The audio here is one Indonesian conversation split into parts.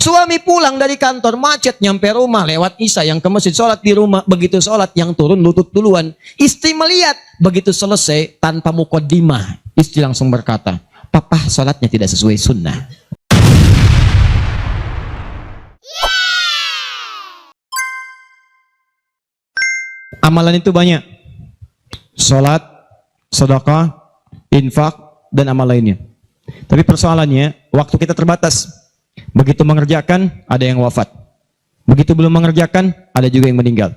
Suami pulang dari kantor macet nyampe rumah lewat isya yang ke masjid sholat di rumah. Begitu sholat yang turun lutut duluan. Istri melihat begitu selesai tanpa muqaddimah. Istri langsung berkata, papa sholatnya tidak sesuai sunnah. Amalan itu banyak. Sholat, sedekah, infak, dan amal lainnya. Tapi persoalannya waktu kita terbatas. Begitu mengerjakan, ada yang wafat. Begitu belum mengerjakan, ada juga yang meninggal.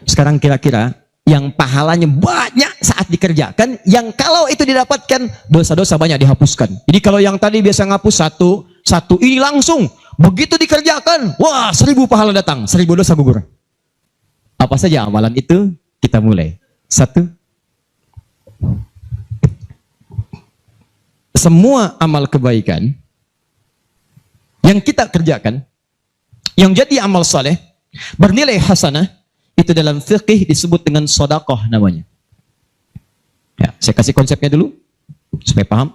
Sekarang kira-kira, yang pahalanya banyak saat dikerjakan, yang kalau itu didapatkan, dosa-dosa banyak dihapuskan. Jadi kalau yang tadi biasa ngapus satu ini langsung. Begitu dikerjakan, wah 1000 pahala datang, 1000 dosa gugur. Apa saja amalan itu? Kita mulai. 1. Semua amal kebaikan yang kita kerjakan, yang jadi amal saleh, bernilai hasanah, itu dalam fikih disebut dengan sedekah namanya. Ya, saya kasih konsepnya dulu supaya paham.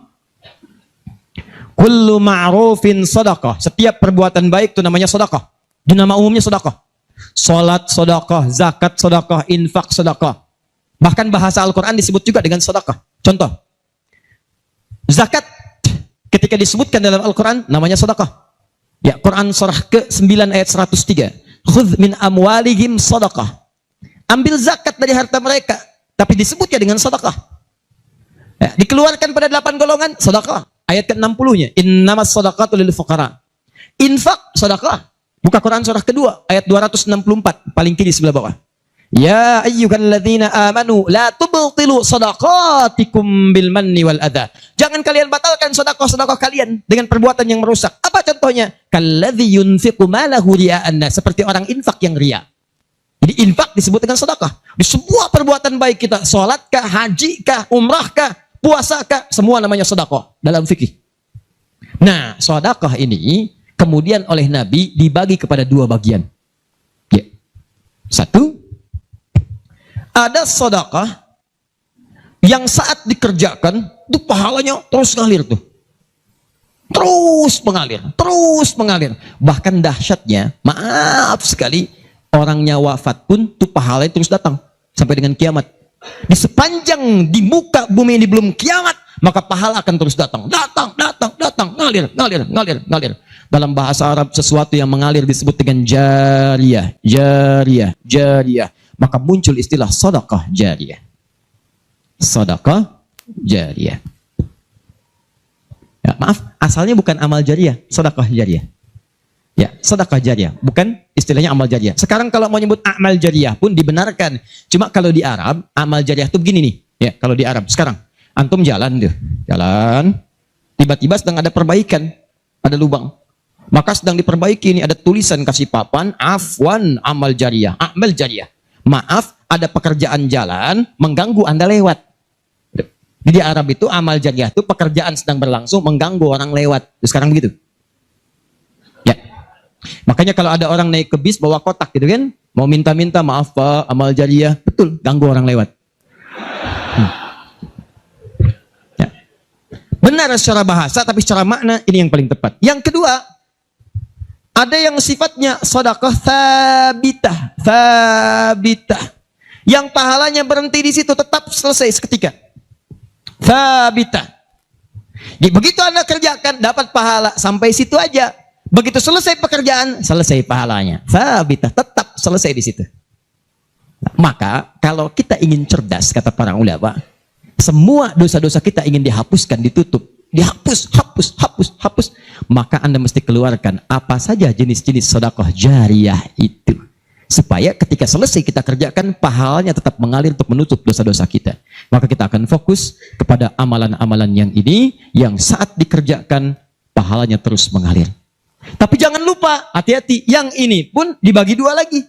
Kullu ma'rufin sedekah. Setiap perbuatan baik itu namanya sedekah. Di nama umumnya sedekah. Salat sedekah, zakat sedekah, infak sedekah. Bahkan bahasa Al-Qur'an disebut juga dengan sedekah. Contoh. Zakat ketika disebutkan dalam Al-Qur'an namanya sedekah. Ya, Quran surah ke-9 ayat 103. Khudz min amwalihim sedekah. Ambil zakat dari harta mereka, tapi disebutnya dengan sedekah. Ya, dikeluarkan pada 8 golongan sedekah. Ayat ke-60-nya, innamas shadaqatu lil fuqara. Infak sedekah. Buka Quran surah kedua ayat 264, paling kiri sebelah bawah. Ya ayyuhalladzina amanu la tubtilu shadaqatikum bil manni wal adha. Jangan kalian batalkan sedekah-sedekah kalian dengan perbuatan yang merusak. Apa contohnya? Kalladzi yunfiqu malahu ria'an nas, seperti orang infak yang ria. Jadi infak disebut dengan sedekah. Di semua perbuatan baik kita, salat kah, haji kah, umrah kah, puasa kah, semua namanya sedekah dalam fikih. Nah, sedekah ini kemudian oleh Nabi dibagi kepada 2 bagian. Ya. 1, ada sedekah yang saat dikerjakan itu pahalanya terus ngalir tuh. Terus mengalir. Bahkan dahsyatnya, maaf sekali, orangnya wafat pun tuh pahalanya terus datang sampai dengan kiamat. Di sepanjang di muka bumi ini belum kiamat, maka pahala akan terus datang, ngalir. Dalam bahasa Arab sesuatu yang mengalir disebut dengan jariyah. Maka muncul istilah sedekah jariyah. Sedekah jariyah. Ya, maaf, asalnya bukan amal jariyah, sedekah jariyah. Ya, sedekah jariyah, bukan istilahnya amal jariyah. Sekarang kalau mau nyebut amal jariyah pun dibenarkan. Cuma kalau di Arab, amal jariyah itu begini nih. Ya, kalau di Arab sekarang, antum jalan, tiba-tiba sedang ada perbaikan, ada lubang. Maka sedang diperbaiki ini ada tulisan kasih papan, afwan amal jariyah, amal jariyah. Maaf, ada pekerjaan jalan mengganggu Anda lewat. Di Arab itu amal jariyah itu pekerjaan sedang berlangsung mengganggu orang lewat. Sekarang begitu. Ya. Makanya kalau ada orang naik ke bis bawa kotak gitu kan, mau minta-minta maaf Pak, amal jariyah, betul, ganggu orang lewat. Ya. Benar secara bahasa, tapi secara makna ini yang paling tepat. Yang kedua, ada yang sifatnya sedekah thabitah. Yang pahalanya berhenti di situ, tetap selesai seketika. Thabitah. Jadi begitu Anda kerjakan, dapat pahala sampai situ aja. Begitu selesai pekerjaan, selesai pahalanya. Thabitah, tetap selesai di situ. Maka kalau kita ingin cerdas, kata para ulama, semua dosa-dosa kita ingin dihapuskan, ditutup. Dihapus, hapus. Maka Anda mesti keluarkan apa saja jenis-jenis sedekah jariyah itu. Supaya ketika selesai kita kerjakan, pahalanya tetap mengalir untuk menutup dosa-dosa kita. Maka kita akan fokus kepada amalan-amalan yang ini, yang saat dikerjakan, pahalanya terus mengalir. Tapi jangan lupa, hati-hati, yang ini pun dibagi 2 lagi.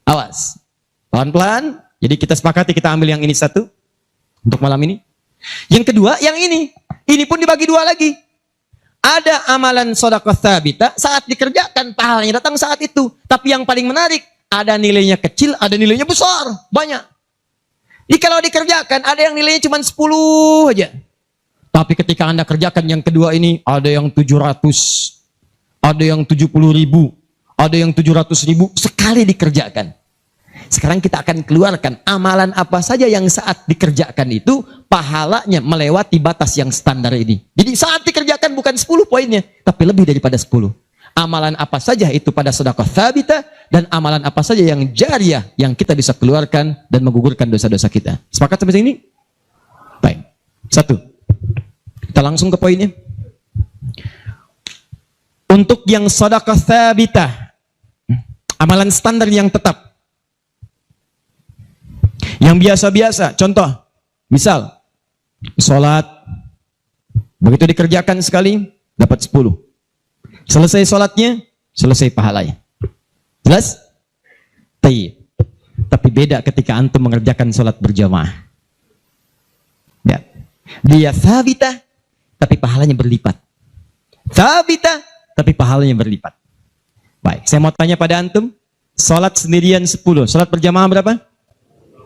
Awas. Pelan-pelan, jadi kita sepakati kita ambil yang ini 1 untuk malam ini. Yang kedua, yang ini. Ini pun dibagi 2 lagi. Ada amalan sedekah thabitah, saat dikerjakan pahalanya datang saat itu. Tapi yang paling menarik, ada nilainya kecil, ada nilainya besar, banyak. Jadi kalau dikerjakan, ada yang nilainya cuma 10 aja. Tapi ketika Anda kerjakan yang kedua ini, ada yang 700. ada yang 70.000, ada yang 700.000 sekali dikerjakan. Sekarang kita akan keluarkan amalan apa saja yang saat dikerjakan itu pahalanya melewati batas yang standar ini. Jadi saat dikerjakan bukan 10 poinnya, tapi lebih daripada 10. Amalan apa saja itu pada sedekah thabitah, dan amalan apa saja yang jariyah yang kita bisa keluarkan dan menggugurkan dosa-dosa kita. Sepakat sampai sini? Baik. 1. Kita langsung ke poinnya. Untuk yang sedekah thabitah, amalan standar yang tetap, yang biasa-biasa, contoh, misal, sholat, begitu dikerjakan sekali, dapat 10. Selesai sholatnya, selesai pahalanya. Jelas? Tapi beda ketika antum mengerjakan sholat berjamaah. Ya. Dia thabitah, tapi pahalanya berlipat. Thabitah, tapi pahalanya berlipat. Baik, saya mau tanya pada antum, sholat sendirian 10, sholat berjamaah berapa?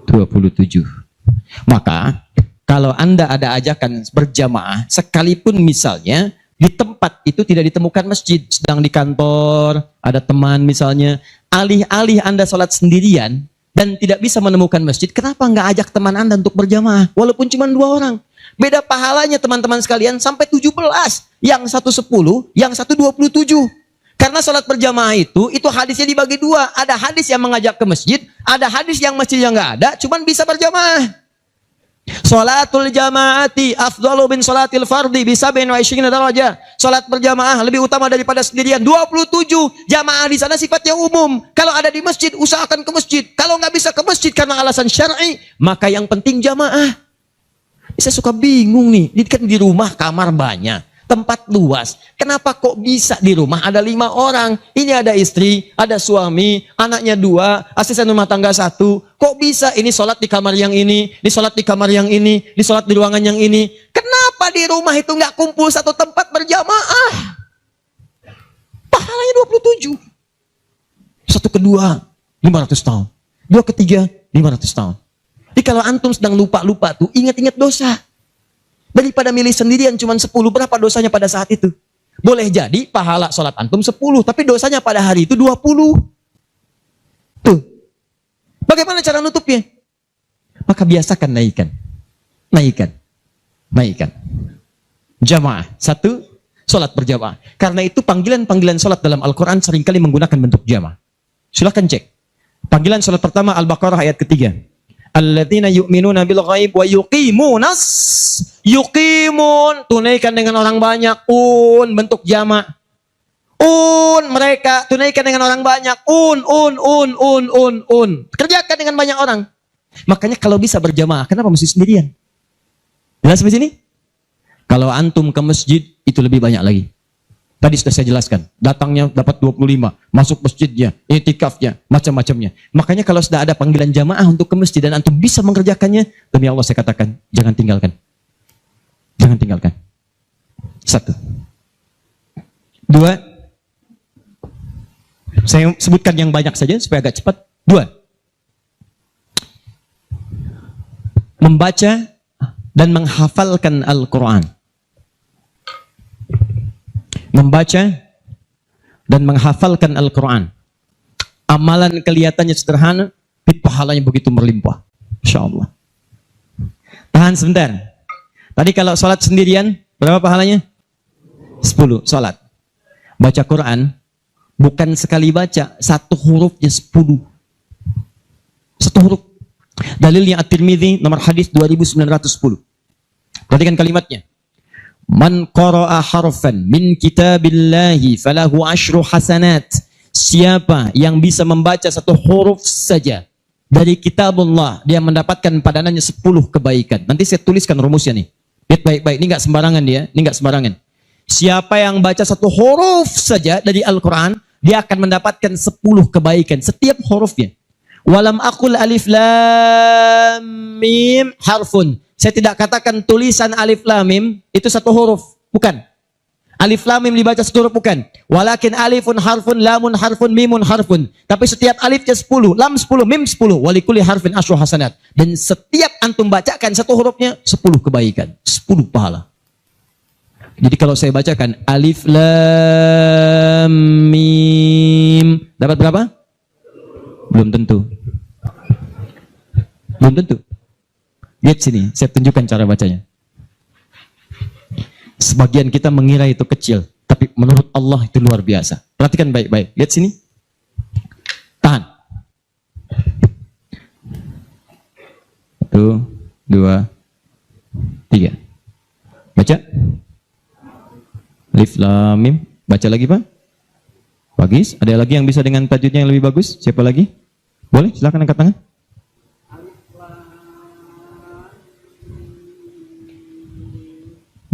27. Maka, kalau Anda ada ajakan berjamaah, sekalipun misalnya, di tempat itu tidak ditemukan masjid, sedang di kantor, ada teman misalnya, alih-alih Anda sholat sendirian dan tidak bisa menemukan masjid, kenapa nggak ajak teman Anda untuk berjamaah? Walaupun cuma 2 orang. Beda pahalanya teman-teman sekalian sampai 17. Yang satu 10, yang satu 27. Karena sholat berjamaah itu hadisnya dibagi 2. Ada hadis yang mengajak ke masjid, ada hadis yang masjidnya nggak ada, cuman bisa berjamaah. Sholatul jamaati afdalu bin sholatil fardi bisa bin wa isyrina darajah. Sholat berjamaah lebih utama daripada sendirian. 27. Jamaah di sana sifatnya umum. Kalau ada di masjid, usahakan ke masjid. Kalau nggak bisa ke masjid karena alasan syar'i, maka yang penting jamaah. Saya suka bingung nih. Ini kan di rumah kamar banyak, tempat luas. Kenapa kok bisa di rumah ada 5 orang? Ini ada istri, ada suami, anaknya 2, asisten rumah tangga 1. Kok bisa ini sholat di kamar yang ini sholat di kamar yang ini sholat di ruangan yang ini? Kenapa di rumah itu nggak kumpul satu tempat berjamaah? Pahalanya 27. Satu kedua, 500 tahun. 2 ketiga, 500 tahun. Jadi kalau antum sedang lupa-lupa tuh, ingat-ingat dosa. Daripada milih sendirian cuma 10, berapa dosanya pada saat itu? Boleh jadi pahala sholat antum 10, tapi dosanya pada hari itu 20. Tuh. Bagaimana cara nutupnya? Maka biasakan naikkan. Jamaah. 1, sholat berjamaah. Karena itu panggilan-panggilan sholat dalam Al-Quran seringkali menggunakan bentuk jamaah. Silahkan cek. Panggilan sholat pertama Al-Baqarah ayat ketiga. Alladzina yu'minuna bil ghaib wa yuqimunas. Yuqimun, tunaikan dengan orang banyak. Bentuk jamak. Mereka tunaikan dengan orang banyak. Kerjakan dengan banyak orang. Makanya kalau bisa berjamaah, kenapa mesti sendirian? Jelas di sini? Kalau antum ke masjid, itu lebih banyak lagi. Tadi sudah saya jelaskan, datangnya dapat 25, masuk masjidnya, i'tikafnya, macam-macamnya. Makanya kalau sudah ada panggilan jamaah untuk ke masjid dan antum bisa mengerjakannya, demi Allah saya katakan, jangan tinggalkan. Jangan tinggalkan. 1. 2. Saya sebutkan yang banyak saja supaya agak cepat. 2. Membaca dan menghafalkan Al-Quran. Membaca dan menghafalkan Al-Quran. Amalan kelihatannya sederhana, tapi pahalanya begitu berlimpah. InsyaAllah. Tahan sebentar. Tadi kalau sholat sendirian, berapa pahalanya? 10 sholat. Baca Quran, bukan sekali baca, 1 hurufnya 10. 1 huruf. Dalilnya At-Tirmidzi, nomor hadis 2910. Perhatikan kalimatnya. Man qara'a harfan min kitabillahi falahu asyru hasanat. Siapa yang bisa membaca 1 huruf saja dari kitabullah, dia mendapatkan padanannya 10 kebaikan. Nanti saya tuliskan rumusnya nih. Lihat baik-baik, ini enggak sembarangan dia, ini enggak sembarangan. Siapa yang baca 1 huruf saja dari Al-Quran, dia akan mendapatkan 10 kebaikan setiap hurufnya. Walam aqul alif lam mim harfun. Saya tidak katakan tulisan alif lam mim itu 1 huruf, bukan. Alif lam mim dibaca 1 huruf, bukan. Walakin alifun harfun, lamun harfun, mimun harfun. Tapi setiap alifnya 10, lam 10, mim 10, walikuli harfin asyru hasanat. Dan setiap antum bacakan 1 hurufnya 10 kebaikan, 10 pahala. Jadi kalau saya bacakan alif lam mim, dapat berapa? Belum tentu. Belum tentu. Lihat sini, saya tunjukkan cara bacanya. Sebagian kita mengira itu kecil, tapi menurut Allah itu luar biasa. Perhatikan baik-baik. Lihat sini. Tahan. 1, 2, 3. Baca. Alif lam mim. Baca lagi, Pak. Bagus. Ada lagi yang bisa dengan tajwidnya yang lebih bagus? Siapa lagi? Boleh, silakan angkat tangan.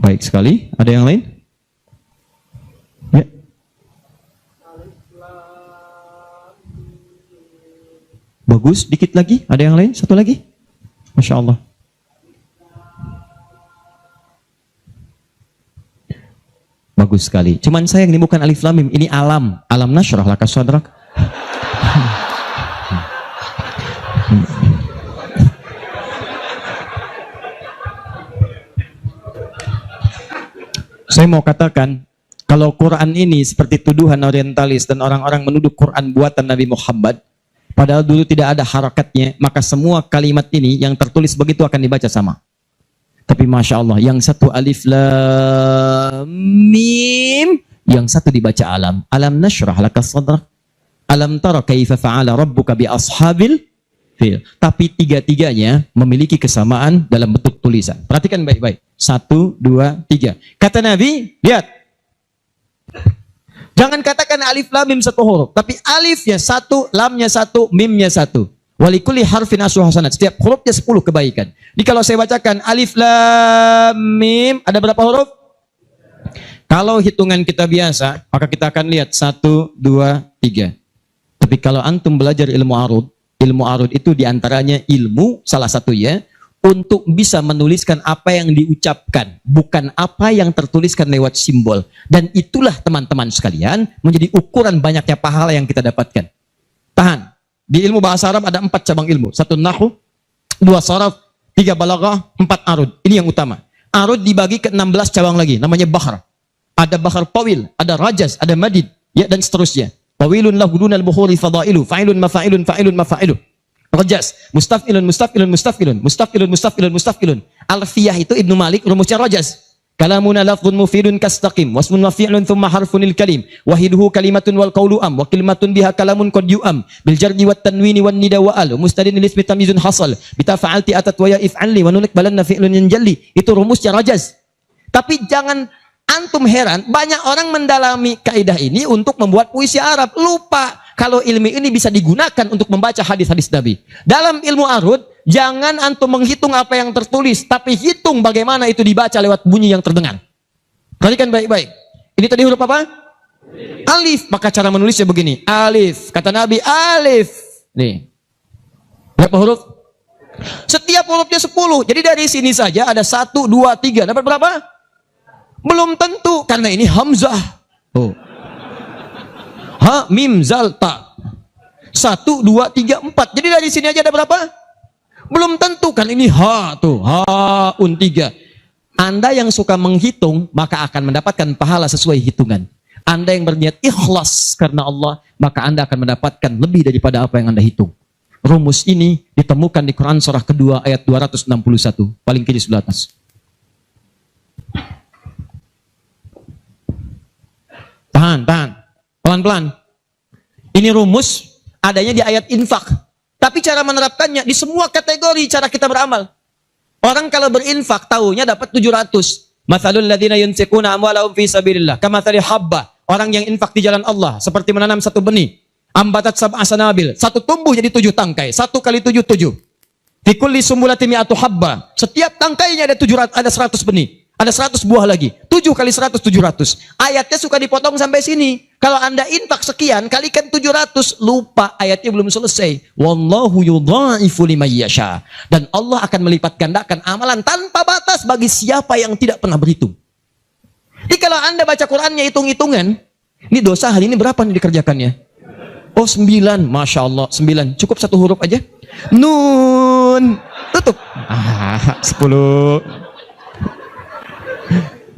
Baik sekali. Ada yang lain? Ya. Bagus. Dikit lagi. Ada yang lain? Satu lagi. Masya Allah. Bagus sekali. Cuman sayang ini bukan alif lam mim, ini alam. Alam nasyrah laka sadrak. Saya mau katakan, kalau Quran ini seperti tuduhan orientalis dan orang-orang menuduh Quran buatan Nabi Muhammad, padahal dulu tidak ada harakatnya, maka semua kalimat ini yang tertulis begitu akan dibaca sama. Tapi Masya Allah, yang satu alif lam mim, yang satu dibaca alam. Alam nashrah laka sadrak. Alam tara kaifa fa'ala rabbuka bi ashabil fil. Tapi tiga-tiganya memiliki kesamaan dalam bentuk tulisan. Perhatikan baik-baik. 1, 2, 3. Kata Nabi, lihat. Jangan katakan alif lam mim satu huruf, tapi alifnya satu, lamnya satu, mimnya satu. Walikuli harfin asru hasanat. Setiap hurufnya 10 kebaikan. Jadi kalau saya bacakan alif lam mim, ada berapa huruf? Kalau hitungan kita biasa, maka kita akan lihat 1, 2, 3. Tapi kalau antum belajar ilmu arud itu diantaranya ilmu salah satu ya, untuk bisa menuliskan apa yang diucapkan, bukan apa yang tertuliskan lewat simbol. Dan itulah teman-teman sekalian menjadi ukuran banyaknya pahala yang kita dapatkan. Tahan. Di ilmu bahasa Arab ada 4 cabang ilmu. 1 nahwu, 2 saraf, 3 balaghah, 4 arud. Ini yang utama. Arud dibagi ke 16 cabang lagi. Namanya bahar. Ada bahar tawil, ada rajaz, ada madid, ya, dan seterusnya. Tawilun lahu dunal bukhuri fadailu, fa'ilun mafa'ilun, fa'ilun mafa'ilun. Rajaz, mustaf'ilun, mustaf'ilun, mustaf'ilun, mustaf'ilun, mustaf'ilun, mustaf'ilun. Alfiyah itu Ibnu Malik, rumusnya rajaz. Kalamuna lafzun mufidun kastaqim wasmun wa fi'lun thumma harfunil kalim wahiduhu kalimatun wal qawlu am wa kalimatun biha kalamun qad yu'am bil jardi wat tanwini wan nida wa al mustadin lismi tamyizun hasal bita fa'alti atat wa ya if'alli wa nunik balanna fi'lun yanjalli. Itu rumusnya rajaz. Tapi jangan antum heran, banyak orang mendalami kaidah ini untuk membuat puisi Arab, lupa kalau ilmu ini bisa digunakan untuk membaca hadis-hadis Nabi. Dalam ilmu arud, jangan antum menghitung apa yang tertulis, tapi hitung bagaimana itu dibaca lewat bunyi yang terdengar. Perhatikan baik-baik. Ini tadi huruf apa? Alif. Maka cara menulisnya begini. Alif. Kata Nabi, alif. Nih. Berapa huruf? Setiap hurufnya 10. Jadi dari sini saja ada 1, 2, 3. Dapat berapa? Belum tentu. Karena ini hamzah. Oh. Ha, mim, zal, ta. 1, 2, 3, 4. Jadi dari sini aja ada berapa? Belum tentu kan ini ha tuh, haun 3. Anda yang suka menghitung maka akan mendapatkan pahala sesuai hitungan. Anda yang berniat ikhlas karena Allah, maka Anda akan mendapatkan lebih daripada apa yang Anda hitung. Rumus ini ditemukan di Quran surah kedua ayat 261, paling kiri sebelah atas. Tahan. Pelan-pelan. Ini rumus adanya di ayat infak. Tapi cara menerapkannya di semua kategori cara kita beramal. Orang kalau berinfak tahunya dapat 700. Matsalul ladzina yunfiquna amwalahum fi sabilillah kamatsali habba. Orang yang infak di jalan Allah seperti menanam satu benih. Ambatat sab'a sanabil. Satu tumbuh jadi 7 tangkai. 1 kali 7, 7. Fi kulli sumbulatin mi'atu habba. Setiap tangkainya ada 700, ada 100 benih. Ada 100 buah lagi. 7 kali 100, 700. Ayatnya suka dipotong sampai sini. Kalau Anda infak sekian, kalikan 700. Lupa, ayatnya belum selesai. Wallahu yudha'ifu liman yasha. Dan Allah akan melipat gandakan amalan tanpa batas bagi siapa yang tidak pernah berhitung. Jadi kalau Anda baca Qurannya hitung-hitungan, ini dosa hari ini berapa nih dikerjakannya? Oh 9, Masya Allah 9. Cukup 1 huruf aja. Nun. Tutup. 10.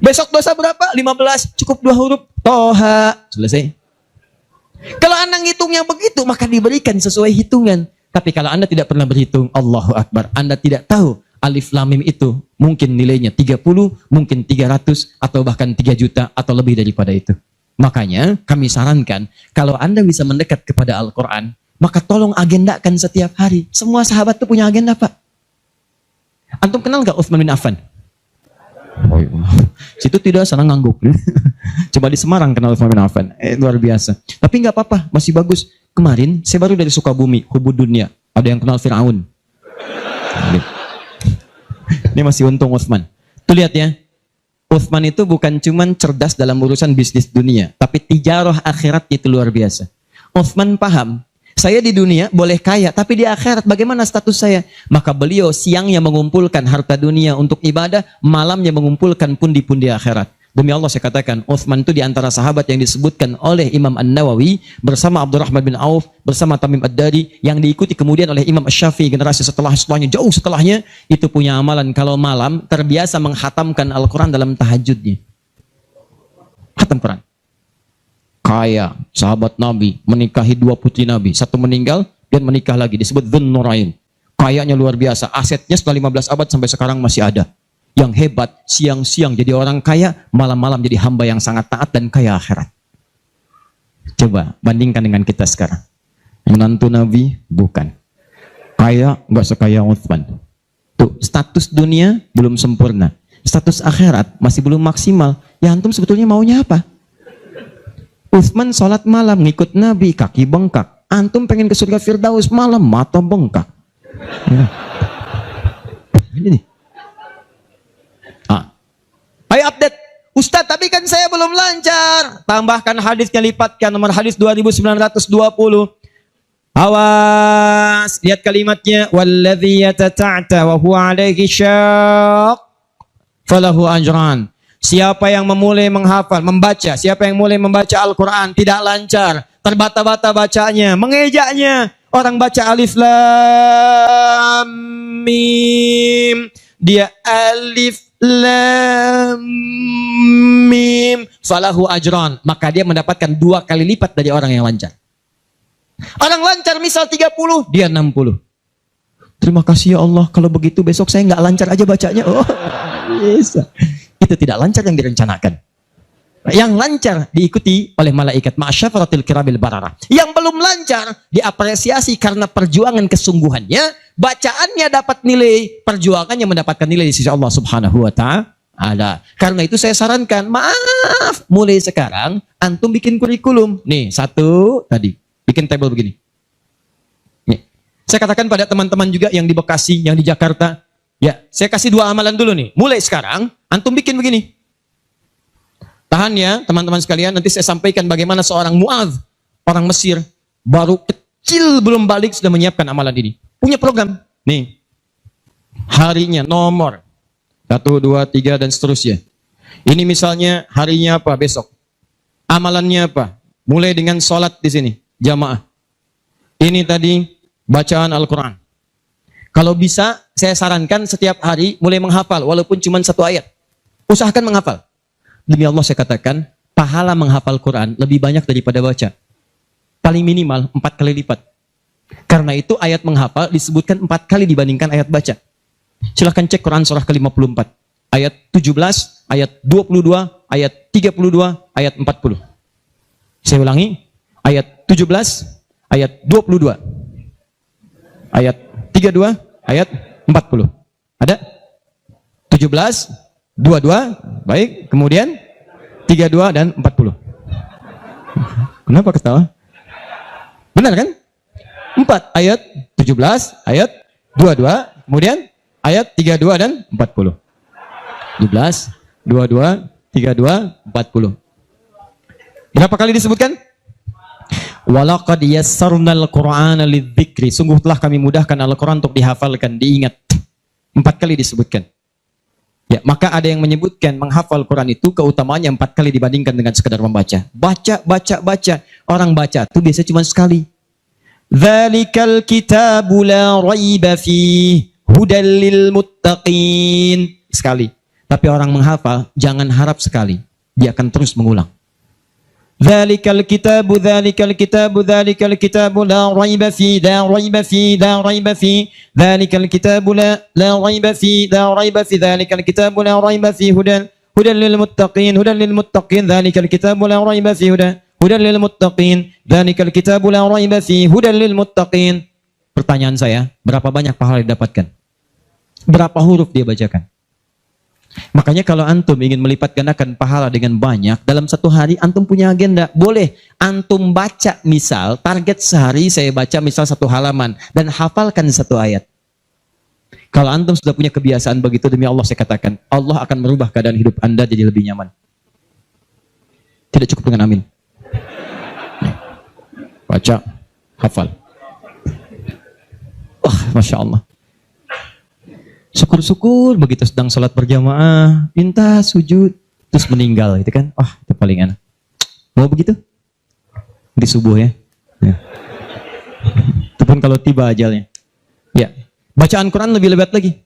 Besok dosa berapa? 15. Cukup 2 huruf. Toha. Selesai. Kalau Anda ngitungnya begitu, maka diberikan sesuai hitungan. Tapi kalau Anda tidak pernah berhitung, Allahu Akbar, Anda tidak tahu alif lam mim itu mungkin nilainya 30, mungkin 300, atau bahkan 3 juta, atau lebih daripada itu. Makanya kami sarankan, kalau Anda bisa mendekat kepada Al-Quran, maka tolong agendakan setiap hari. Semua sahabat itu punya agenda, Pak. Antum kenal nggak Utsman bin Affan? Oh, iya. Situ tidak sana ngangguk. Coba di Semarang kenal Utsman bin Affan. Luar biasa. Tapi nggak apa-apa, masih bagus. Kemarin saya baru dari Sukabumi, Hubud Dunia. Ada yang kenal Fir'aun. Ini masih untung Utsman. Tuh lihat ya. Utsman itu bukan cuman cerdas dalam urusan bisnis dunia, tapi tijarah akhirat itu luar biasa. Utsman paham, saya di dunia boleh kaya, tapi di akhirat bagaimana status saya? Maka beliau siangnya mengumpulkan harta dunia untuk ibadah, malamnya mengumpulkan pundi-pundi akhirat. Demi Allah saya katakan, Utsman itu di antara sahabat yang disebutkan oleh Imam An-Nawawi bersama Abdurrahman bin Auf, bersama Tamim Ad-Dari, yang diikuti kemudian oleh Imam Asy-Syafi'i generasi setelahnya, jauh setelahnya, itu punya amalan kalau malam terbiasa menghatamkan Al-Quran dalam tahajudnya. Khatam Quran. Kaya, sahabat Nabi, menikahi 2 putri Nabi. Satu meninggal, dan menikah lagi. Disebut Dzun Nurain. Kayanya luar biasa. Asetnya setelah 15 abad sampai sekarang masih ada. Yang hebat, siang-siang jadi orang kaya, malam-malam jadi hamba yang sangat taat dan kaya akhirat. Coba, bandingkan dengan kita sekarang. Menantu Nabi, bukan. Kaya, nggak sekaya Utsman. Tuh, status dunia belum sempurna. Status akhirat masih belum maksimal. Ya antum sebetulnya maunya apa? Utsman sholat malam ngikut Nabi, kaki bengkak. Antum pengen ke surga Firdaus malam, mata bengkak. Ya. Ini nih. Ayo update. Ustadz, tapi kan saya belum lancar. Tambahkan hadisnya, lipatkan nomor hadis 2920. Awas, lihat kalimatnya. Walladzi yatata'ta wa huwa alaihi syaq falahu ajran. Siapa yang memulai menghafal, membaca, siapa yang mulai membaca Al-Quran tidak lancar, terbata-bata bacanya, mengejaknya, orang baca alif lam mim, dia alif lam mim, falahu ajran, maka dia mendapatkan 2 kali lipat dari orang yang lancar. Orang lancar misal 30, dia 60. Terima kasih ya Allah, kalau begitu besok saya nggak lancar aja bacanya. Oh, bisa. Itu tidak lancar yang direncanakan. Yang lancar diikuti oleh malaikat ma'asyafaratil kiramil bararah. Yang belum lancar diapresiasi karena perjuangan kesungguhannya, bacaannya dapat nilai, perjuangannya mendapatkan nilai di sisi Allah Subhanahu wa ta'ala. Karena itu saya sarankan, maaf, mulai sekarang antum bikin kurikulum. Nih, satu tadi, bikin table begini. Nih. Saya katakan pada teman-teman juga yang di Bekasi, yang di Jakarta, ya, saya kasih 2 amalan dulu nih. Mulai sekarang, antum bikin begini. Tahan ya, teman-teman sekalian. Nanti saya sampaikan bagaimana seorang Mu'adz, orang Mesir, baru kecil belum balik sudah menyiapkan amalan ini. Punya program. Nih, harinya, nomor 1, 2, 3, dan seterusnya. Ini misalnya harinya apa besok. Amalannya apa? Mulai dengan sholat di sini, jamaah. Ini tadi bacaan Al-Quran. Kalau bisa, saya sarankan setiap hari mulai menghafal, walaupun cuma 1 ayat. Usahakan menghafal. Demi Allah saya katakan, pahala menghafal Quran lebih banyak daripada baca. Paling minimal 4 kali lipat. Karena itu ayat menghafal disebutkan 4 kali dibandingkan ayat baca. Silahkan cek Quran surah ke-54. Ayat 17, ayat 22, ayat 32, ayat 40. Saya ulangi. Ayat 17, ayat 22. Ayat 32, ayat 40. Ada? 17, 22, baik. Kemudian 32 dan 40. Kenapa ketawa? Benar kan? 4 ayat 17, ayat 22, kemudian ayat 32 dan 40. 17, 22, 32, 40. Berapa kali disebutkan? Walaqad yassarnal Qur'ana lidzikri. Sungguh telah kami mudahkan Al-Quran untuk dihafalkan, diingat. 4 kali disebutkan. Ya, maka ada yang menyebutkan menghafal Quran itu keutamaannya 4 kali dibandingkan dengan sekedar membaca. Baca. Orang baca itu biasanya cuma sekali. Dzalikal kitabu la raiba fihi hudal lil muttaqin. Sekali. Tapi orang menghafal, jangan harap sekali. Dia akan terus mengulang. Dzalikal kitabu, dzalikal kitabu, dzalikal kitabu, la raiba fi, la raiba fi, la raiba fi. Dzalikal kitabu, la raiba fi, la raiba fi. Dzalikal kitabu, la raiba fi, hudan lil muttaqin, hudan lil muttaqin. Dzalikal kitabu, la raiba fi, hudan lil muttaqin. Dzalikal kitabu, la raiba fi, hudan lil muttaqin. Pertanyaan saya, berapa banyak pahala didapatkan? Berapa huruf dia bacakan? Makanya kalau antum ingin melipat gandakan pahala dengan banyak, dalam satu hari antum punya agenda. Boleh antum baca, misal target sehari saya baca misal 1 halaman dan hafalkan 1 ayat. Kalau antum sudah punya kebiasaan begitu, demi Allah saya katakan, Allah akan merubah keadaan hidup anda jadi lebih nyaman. Tidak cukup dengan amin. Baca, hafal. Wah, Masya Allah. Syukur-syukur begitu sedang sholat berjamaah, minta sujud, terus meninggal, gitu kan? Wah, itu paling enak. Mau begitu? Di subuh ya. Itu pun kalau tiba ajalnya. Ya, bacaan Quran lebih lebat lagi.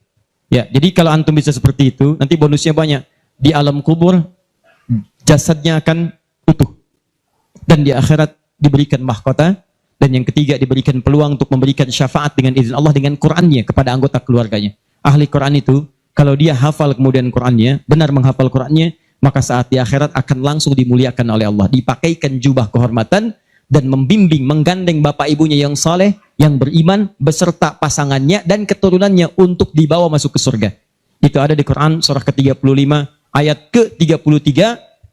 Ya, jadi kalau antum bisa seperti itu, nanti bonusnya banyak. Di alam kubur, jasadnya akan utuh. Dan di akhirat diberikan mahkota. Dan yang ketiga, diberikan peluang untuk memberikan syafaat dengan izin Allah dengan Qurannya kepada anggota keluarganya. Ahli Quran itu, kalau dia hafal kemudian Qurannya, benar menghafal Qurannya, maka saat di akhirat akan langsung dimuliakan oleh Allah. Dipakaikan jubah kehormatan dan membimbing, menggandeng bapak ibunya yang saleh, yang beriman, beserta pasangannya dan keturunannya untuk dibawa masuk ke surga. Itu ada di Quran surah ke-35 ayat ke-33,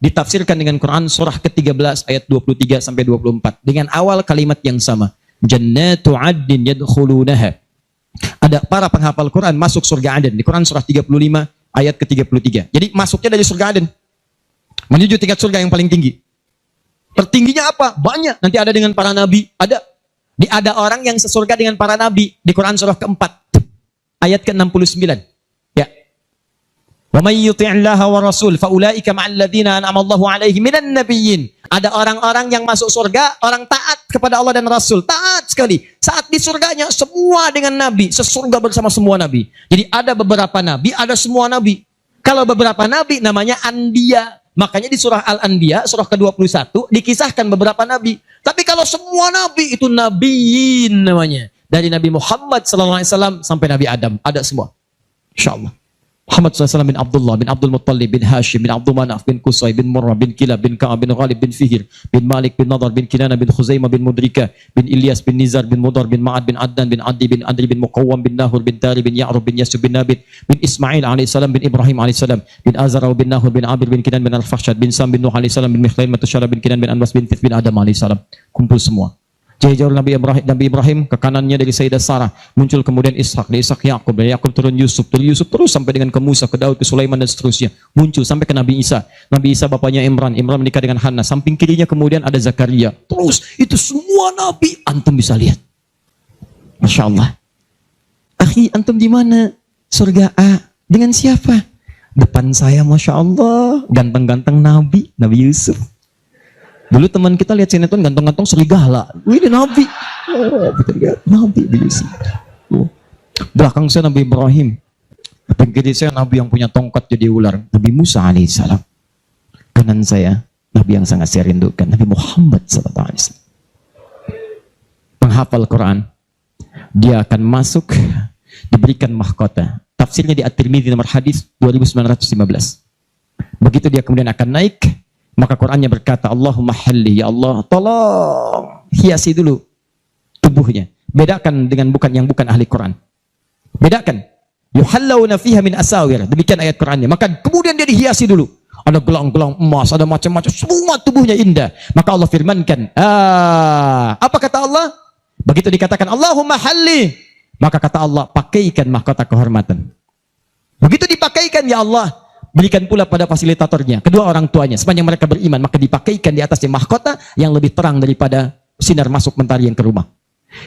ditafsirkan dengan Quran surah ke-13 ayat 23 sampai 24 dengan awal kalimat yang sama. Jannatu 'adnin yadkhulunaha. Ada para penghafal Quran masuk surga Aden di Quran surah 35 ayat ke-33. Jadi masuknya dari surga Aden menuju tingkat surga yang paling tinggi. Tertingginya apa? Banyak. Nanti ada dengan para nabi. Ada orang yang sesurga dengan para nabi di Quran surah ke-4 ayat ke-69. Ya. Wa may yuti'illaha wa rasul fa ulaika ma'al ladzina an'ama Allahu 'alaihim minan nabiyyin. Ada orang-orang yang masuk surga, orang taat kepada Allah dan Rasul, taat sekali. Saat di surganya semua dengan nabi, sesurga bersama semua nabi. Jadi ada beberapa nabi, ada semua nabi. Kalau beberapa nabi namanya anbiya. Makanya di surah Al-Anbiya, surah ke-21 dikisahkan beberapa nabi. Tapi kalau semua nabi itu nabiyin namanya. Dari Nabi Muhammad SAW sampai Nabi Adam, ada semua. Insyaallah. Muhammad SAW bin Abdullah, bin Abdul Muttalib, bin Hashim, bin Abdul Manaf, bin Qusay, bin Murrah, bin Kilab, bin Ka'ab, bin Ghalib, bin Fihir, bin Malik, bin Nadar, bin Kinana, bin Khuzaimah, bin Mudrika, bin Ilyas, bin Nizar, bin Mudar, bin Ma'ad, bin Adnan, bin Adi, bin Adri, bin Muqawwam, bin Nahur, bin Tari, bin Ya'rub, bin Yasub, bin Nabit, bin Ismail alaihissalam, bin Ibrahim alaihissalam, bin Azara, bin Nahur, bin Abir, bin Kinan, bin Al-Fahsyad, bin Sam, bin Nuh alaihissalam, bin Mikhlail, Matusyara, bin Kinan, bin Anwas, bin Fith, bin Adam alaihissalam. Kumpul semua. Jauh Nabi Ibrahim ke kanannya dari Sayyidah Sarah, muncul kemudian Ishak, dari Ishak Yakub, dari Yakub turun Yusuf terus sampai dengan ke Musa, ke Daud, ke Sulaiman dan seterusnya, muncul sampai ke Nabi Isa. Nabi Isa bapaknya Imran menikah dengan Hannah, samping kirinya kemudian ada Zakaria. Terus itu semua nabi antum bisa lihat. Masya Allah. Akhi, antum di mana? Surga A. Dengan siapa? Depan saya, Masya Allah, ganteng-ganteng Nabi Yusuf. Dulu teman kita lihat sinetron ganteng-ganteng serigala. Wih, ini Nabi. Oh, kita lihat Nabi Yusuf. Oh. Belakang saya Nabi Ibrahim. Depan kiri saya Nabi yang punya tongkat jadi ular. Nabi Musa alaihissalam. Kanan saya Nabi yang sangat saya rindukan, Nabi Muhammad SAW. Penghafal Quran, dia akan masuk, diberikan mahkota. Tafsirnya di At-Tirmidzi nomor hadis 2915. Begitu dia kemudian akan naik, maka Qurannya berkata, Allahumma halli, ya Allah, tolong hiasi dulu tubuhnya. Bedakan dengan yang bukan ahli Quran. Bedakan. Yuhallawna fiha min asawir. Demikian ayat Qurannya. Maka kemudian dia dihiasi dulu. Ada gelang-gelang emas, ada macam-macam. Semua tubuhnya indah. Maka Allah firmankan. Apa kata Allah? Begitu dikatakan, Allahumma halli. Maka kata Allah, pakaikan mahkota kehormatan. Begitu dipakaikan, ya Allah, berikan pula pada fasilitatornya, kedua orang tuanya, sepanjang mereka beriman, maka dipakaikan di atasnya mahkota yang lebih terang daripada sinar masuk mentari yang ke rumah.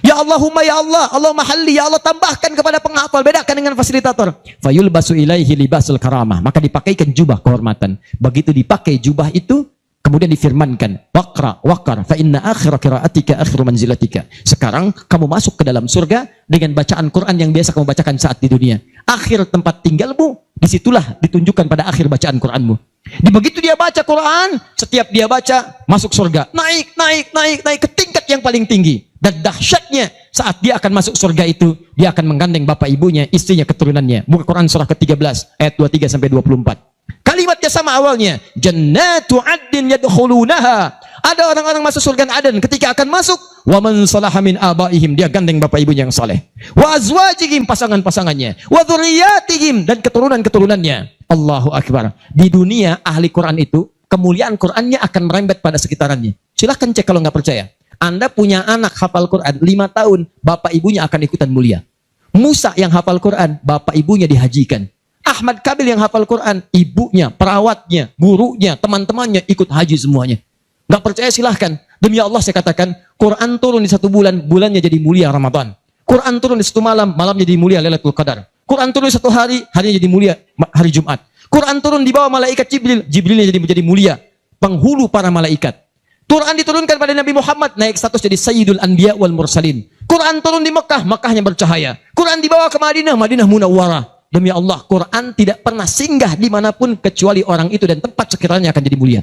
Ya Allahumma ya Allah, Allahumma halli, ya Allah, tambahkan kepada penghafal, bedakan dengan fasilitator. Fayulbasu ilaihi libasul karamah, maka dipakaikan jubah kehormatan. Begitu dipakai jubah itu, kemudian difirmankan, waqar, fa inna akhira qiraatika akhiru manzilatika. Sekarang kamu masuk ke dalam surga dengan bacaan Quran yang biasa kamu bacakan saat di dunia. Akhir tempat tinggalmu Disitulah ditunjukkan pada akhir bacaan Quranmu. Di begitu dia baca Quran, setiap dia baca masuk surga. Naik, naik, naik, naik ke tingkat yang paling tinggi. Dan dahsyatnya saat dia akan masuk surga itu, dia akan menggandeng bapak ibunya, istrinya, keturunannya. Buka Quran surah ke-13 ayat 23 sampai 24. Kalimatnya sama awalnya. Jannatu 'adnin yadkhulunaha. Ada orang-orang masuk surga Aden, ketika akan masuk, wa man salaha min abaihim, dia gandeng bapak ibunya yang saleh. Wa azwajihim, pasangan-pasangannya. Wa dzurriyyatihim, dan keturunan-keturunannya. Allahu akbar. Di dunia ahli Quran itu kemuliaan Qurannya akan merembet pada sekitarannya. Silahkan cek kalau nggak percaya. Anda punya anak hafal Quran 5 tahun, bapak ibunya akan ikutan mulia. Musa yang hafal Quran, bapak ibunya dihajikan. Ahmad Kabil yang hafal Quran, ibunya, perawatnya, gurunya, teman-temannya ikut haji semuanya. Nggak percaya silahkan. Demi Allah saya katakan, Quran turun di 1 bulan, bulannya jadi mulia Ramadan. Quran turun di 1 malam, malamnya jadi mulia Lailatul Qadar. Quran turun di 1 hari, harinya jadi mulia hari Jumat. Quran turun di bawah malaikat Jibril, Jibrilnya jadi mulia, penghulu para malaikat. Quran diturunkan pada Nabi Muhammad, naik status jadi Sayyidul Anbiya wal Mursalin. Quran turun di Mekah, Mekahnya bercahaya. Quran dibawa ke Madinah, Madinah Munawwarah. Demi Allah, Quran tidak pernah singgah dimanapun kecuali orang itu dan tempat sekiranya akan jadi mulia.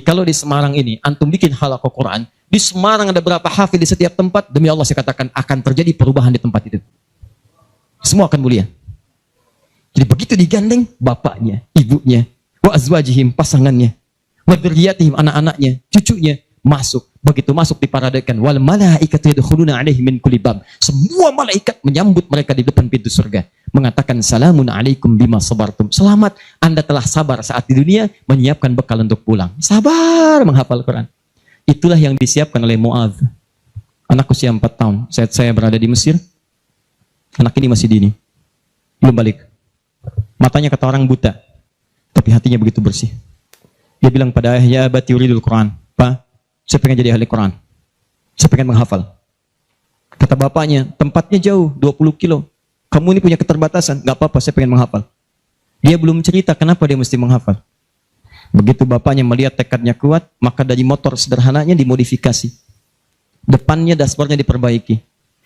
Kalau di Semarang ini, antum bikin halaqah Quran, di Semarang ada berapa hafid di setiap tempat, demi Allah saya katakan akan terjadi perubahan di tempat itu. Semua akan mulia. Jadi begitu digandeng, bapaknya, ibunya, wa azwajihim, pasangannya, wa dzurriyyatihim, anak-anaknya, cucunya, masuk. Begitu masuk diparadekan, wal malaikatu yadkhuluna 'alaihim min kulli bab. Semua malaikat menyambut mereka di depan pintu surga, mengatakan salamun alaikum bima sabartum. Selamat, Anda telah sabar saat di dunia, menyiapkan bekal untuk pulang. Sabar menghafal Quran. Itulah yang disiapkan oleh Mu'adz. Anak usia 4 tahun, saat saya berada di Mesir, anak ini masih dini, belum balik. Matanya kata orang buta, tapi hatinya begitu bersih. Dia bilang pada ayahnya, abati yuridul Quran. Pak, saya pengen jadi ahli Quran. Saya pengen menghafal. Kata bapaknya, tempatnya jauh, 20 kilo. Kamu ini punya keterbatasan, gak apa-apa, saya pengen menghafal. Dia belum cerita kenapa dia mesti menghafal. Begitu bapaknya melihat tekadnya kuat, maka dari motor sederhananya dimodifikasi. Depannya, dashboardnya diperbaiki.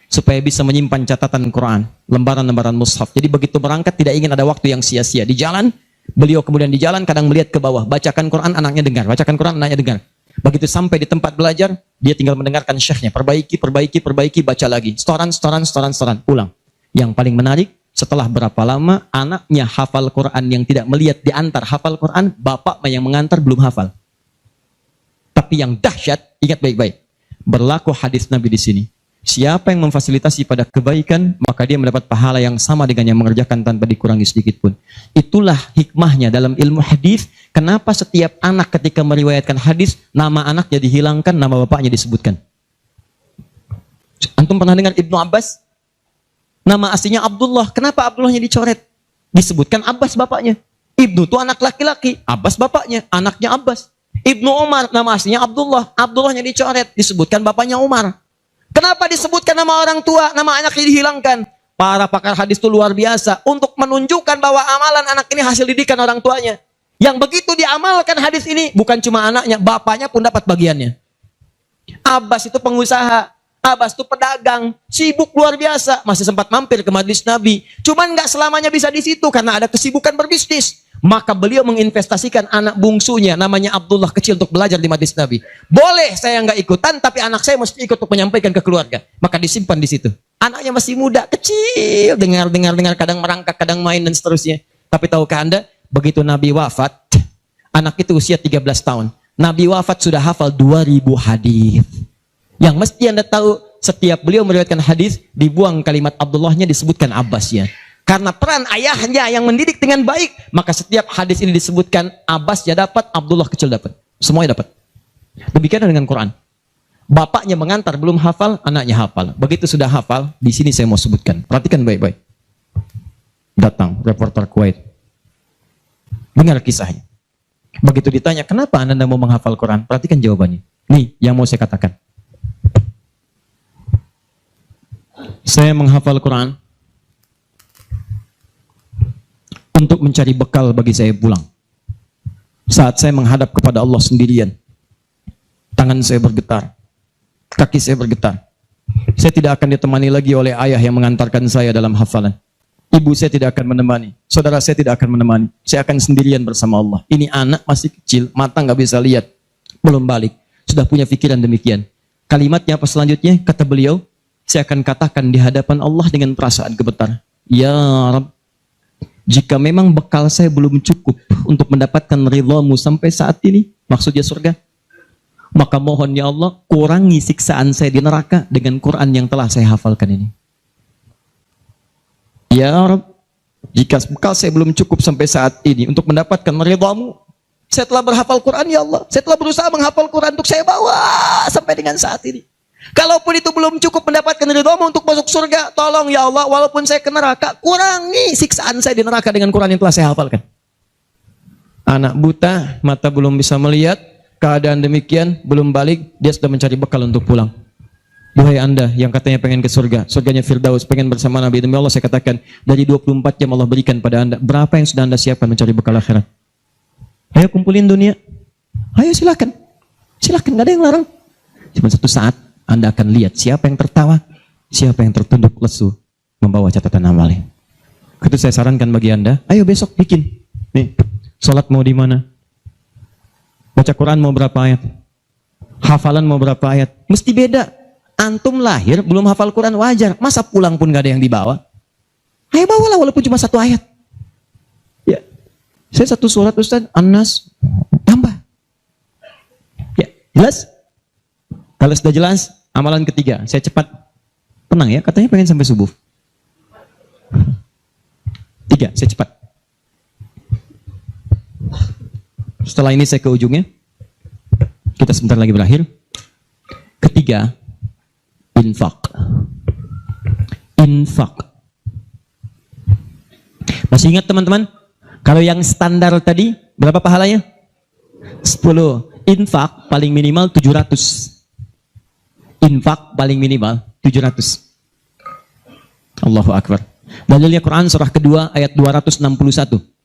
Supaya bisa menyimpan catatan Quran, lembaran-lembaran mushaf. Jadi begitu berangkat tidak ingin ada waktu yang sia-sia. Di jalan, beliau kemudian di jalan kadang melihat ke bawah. Bacakan Quran, anaknya dengar. Bacakan Quran, anaknya dengar. Begitu sampai di tempat belajar, dia tinggal mendengarkan syekhnya. Perbaiki, perbaiki, perbaiki, baca lagi. Setoran, pulang. Yang paling menarik, setelah berapa lama anaknya hafal Quran yang tidak melihat diantar hafal Quran, bapak yang mengantar belum hafal. Tapi yang dahsyat, ingat baik-baik. Berlaku hadis Nabi di sini. Siapa yang memfasilitasi pada kebaikan, maka dia mendapat pahala yang sama dengan yang mengerjakan tanpa dikurangi sedikit pun. Itulah hikmahnya dalam ilmu hadis. Kenapa setiap anak ketika meriwayatkan hadis, nama anaknya dihilangkan, nama bapaknya disebutkan. Antum pernah dengar Ibnu Abbas? Nama aslinya Abdullah. Kenapa Abdullahnya dicoret? Disebutkan Abbas bapaknya. Ibnu itu anak laki-laki, Abbas bapaknya, anaknya Abbas. Ibnu Umar, nama aslinya Abdullah. Abdullahnya dicoret, disebutkan bapaknya Umar. Kenapa disebutkan nama orang tua, nama anaknya dihilangkan? Para pakar hadis itu luar biasa untuk menunjukkan bahwa amalan anak ini hasil didikan orang tuanya. Yang begitu diamalkan hadis ini, bukan cuma anaknya, bapaknya pun dapat bagiannya. Abbas itu pengusaha, Abbas itu pedagang, sibuk luar biasa, masih sempat mampir ke majelis Nabi. Cuman nggak selamanya bisa di situ karena ada kesibukan berbisnis. Maka beliau menginvestasikan anak bungsunya, namanya Abdullah kecil, untuk belajar di majelis Nabi. Boleh saya nggak ikutan, tapi anak saya mesti ikut untuk menyampaikan ke keluarga. Maka disimpan di situ. Anaknya masih muda, kecil, dengar, kadang merangkak, kadang main dan seterusnya. Tapi tahukah Anda, begitu Nabi wafat, anak itu usia 13 tahun. Nabi wafat sudah hafal 2000 hadis. Yang mesti Anda tahu, setiap beliau meriwayatkan hadis, dibuang kalimat Abdullahnya, disebutkan Abbasnya. Karena peran ayahnya yang mendidik dengan baik, maka setiap hadis ini disebutkan Abbas ya dapat, Abdullah kecil dapat. Semuanya dapat. Demikian dengan Quran. Bapaknya mengantar belum hafal, anaknya hafal. Begitu sudah hafal, di sini saya mau sebutkan. Perhatikan baik-baik. Datang reporter Kuwait. Dengar kisahnya. Begitu ditanya, kenapa Anda mau menghafal Quran? Perhatikan jawabannya. Nih, yang mau saya katakan. Saya menghafal Quran untuk mencari bekal bagi saya pulang. Saat saya menghadap kepada Allah sendirian, tangan saya bergetar, kaki saya bergetar. Saya tidak akan ditemani lagi oleh ayah yang mengantarkan saya dalam hafalan. Ibu saya tidak akan menemani, saudara saya tidak akan menemani. Saya akan sendirian bersama Allah. Ini anak masih kecil, mata nggak bisa lihat, belum balik, sudah punya pikiran demikian. Kalimatnya apa selanjutnya? Kata beliau, saya akan katakan di hadapan Allah dengan perasaan gemetar. Ya Rabb, jika memang bekal saya belum cukup untuk mendapatkan ridhamu sampai saat ini, maksudnya surga, maka mohon ya Allah, kurangi siksaan saya di neraka dengan Quran yang telah saya hafalkan ini. Ya Rabb, jika bekal saya belum cukup sampai saat ini untuk mendapatkan ridhamu, saya telah berhafal Quran ya Allah. Saya telah berusaha menghafal Quran untuk saya bawa sampai dengan saat ini. Kalaupun itu belum cukup mendapatkan ridhamu untuk masuk surga, tolong ya Allah, walaupun saya ke neraka, kurangi siksaan saya di neraka dengan Quran yang telah saya hafalkan. Anak buta, mata belum bisa melihat, keadaan demikian, belum balik, dia sudah mencari bekal untuk pulang. Duhai Anda yang katanya pengen ke surga, surganya Firdaus, pengen bersama Nabi, demi Allah saya katakan, dari 24 jam Allah berikan pada Anda, berapa yang sudah Anda siapkan mencari bekal akhirat? Ayo kumpulin dunia. Ayo silakan. Silakan, gak ada yang larang. Cuma satu saat Anda akan lihat siapa yang tertawa, siapa yang tertunduk lesu membawa catatan amalnya. Itu saya sarankan bagi Anda, ayo besok bikin. Nih, sholat mau di mana? Baca Quran mau berapa ayat? Hafalan mau berapa ayat? Mesti beda. Antum lahir belum hafal Quran wajar. Masa pulang pun gak ada yang dibawa? Ayo bawalah walaupun cuma satu ayat. Ya, saya satu surat Ustaz, An-Nas, tambah. Ya, jelas? Kalau sudah jelas, amalan ketiga, saya cepat. Tenang ya, katanya pengen sampai subuh. 3, saya cepat. Setelah ini saya ke ujungnya. Kita sebentar lagi berakhir. Ketiga, infak. Infak. Masih ingat teman-teman? Kalau yang standar tadi, berapa pahalanya? 10. Infak paling minimal 700. Infak paling minimal 700. Allahu Akbar. Dalilnya Quran surah kedua ayat 261.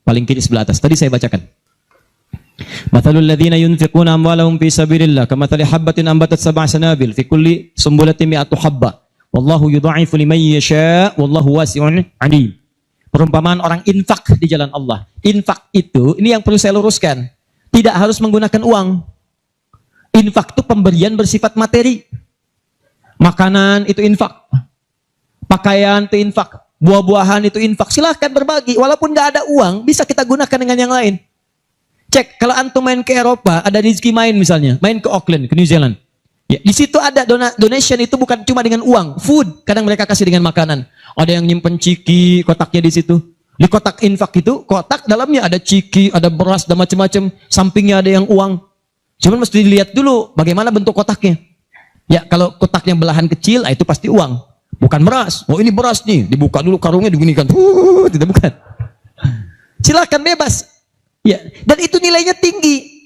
Paling kiri sebelah atas. Tadi saya bacakan. Mathalul ladzina yunfiquna amwalahum fi sabilillah kamathali habbatin ambatat sab'a sanabil fi kulli sumbulatin mi'atu habba wallahu yudha'ifu liman yasha' wallahu wasi'un 'alim. Perumpamaan orang infak di jalan Allah. Infak itu, ini yang perlu saya luruskan, tidak harus menggunakan uang. Infak itu pemberian bersifat materi. Makanan itu infak. Pakaian itu infak. Buah-buahan itu infak. Silahkan berbagi, walaupun nggak ada uang, bisa kita gunakan dengan yang lain. Cek, kalau antum main ke Eropa, ada rezeki main misalnya, main ke Auckland, ke New Zealand. Ya, di situ ada donation itu bukan cuma dengan uang, food, kadang mereka kasih dengan makanan. Ada yang nyimpen ciki, kotaknya di situ. Di kotak infak itu, kotak dalamnya ada ciki, ada beras, dan macam-macam. Sampingnya ada yang uang. Cuman mesti dilihat dulu bagaimana bentuk kotaknya. Ya, kalau kotaknya belahan kecil, itu pasti uang. Bukan beras. Oh ini beras nih, dibuka dulu karungnya, digunikan. Tidak bukan. Silakan bebas. Ya, dan itu nilainya tinggi.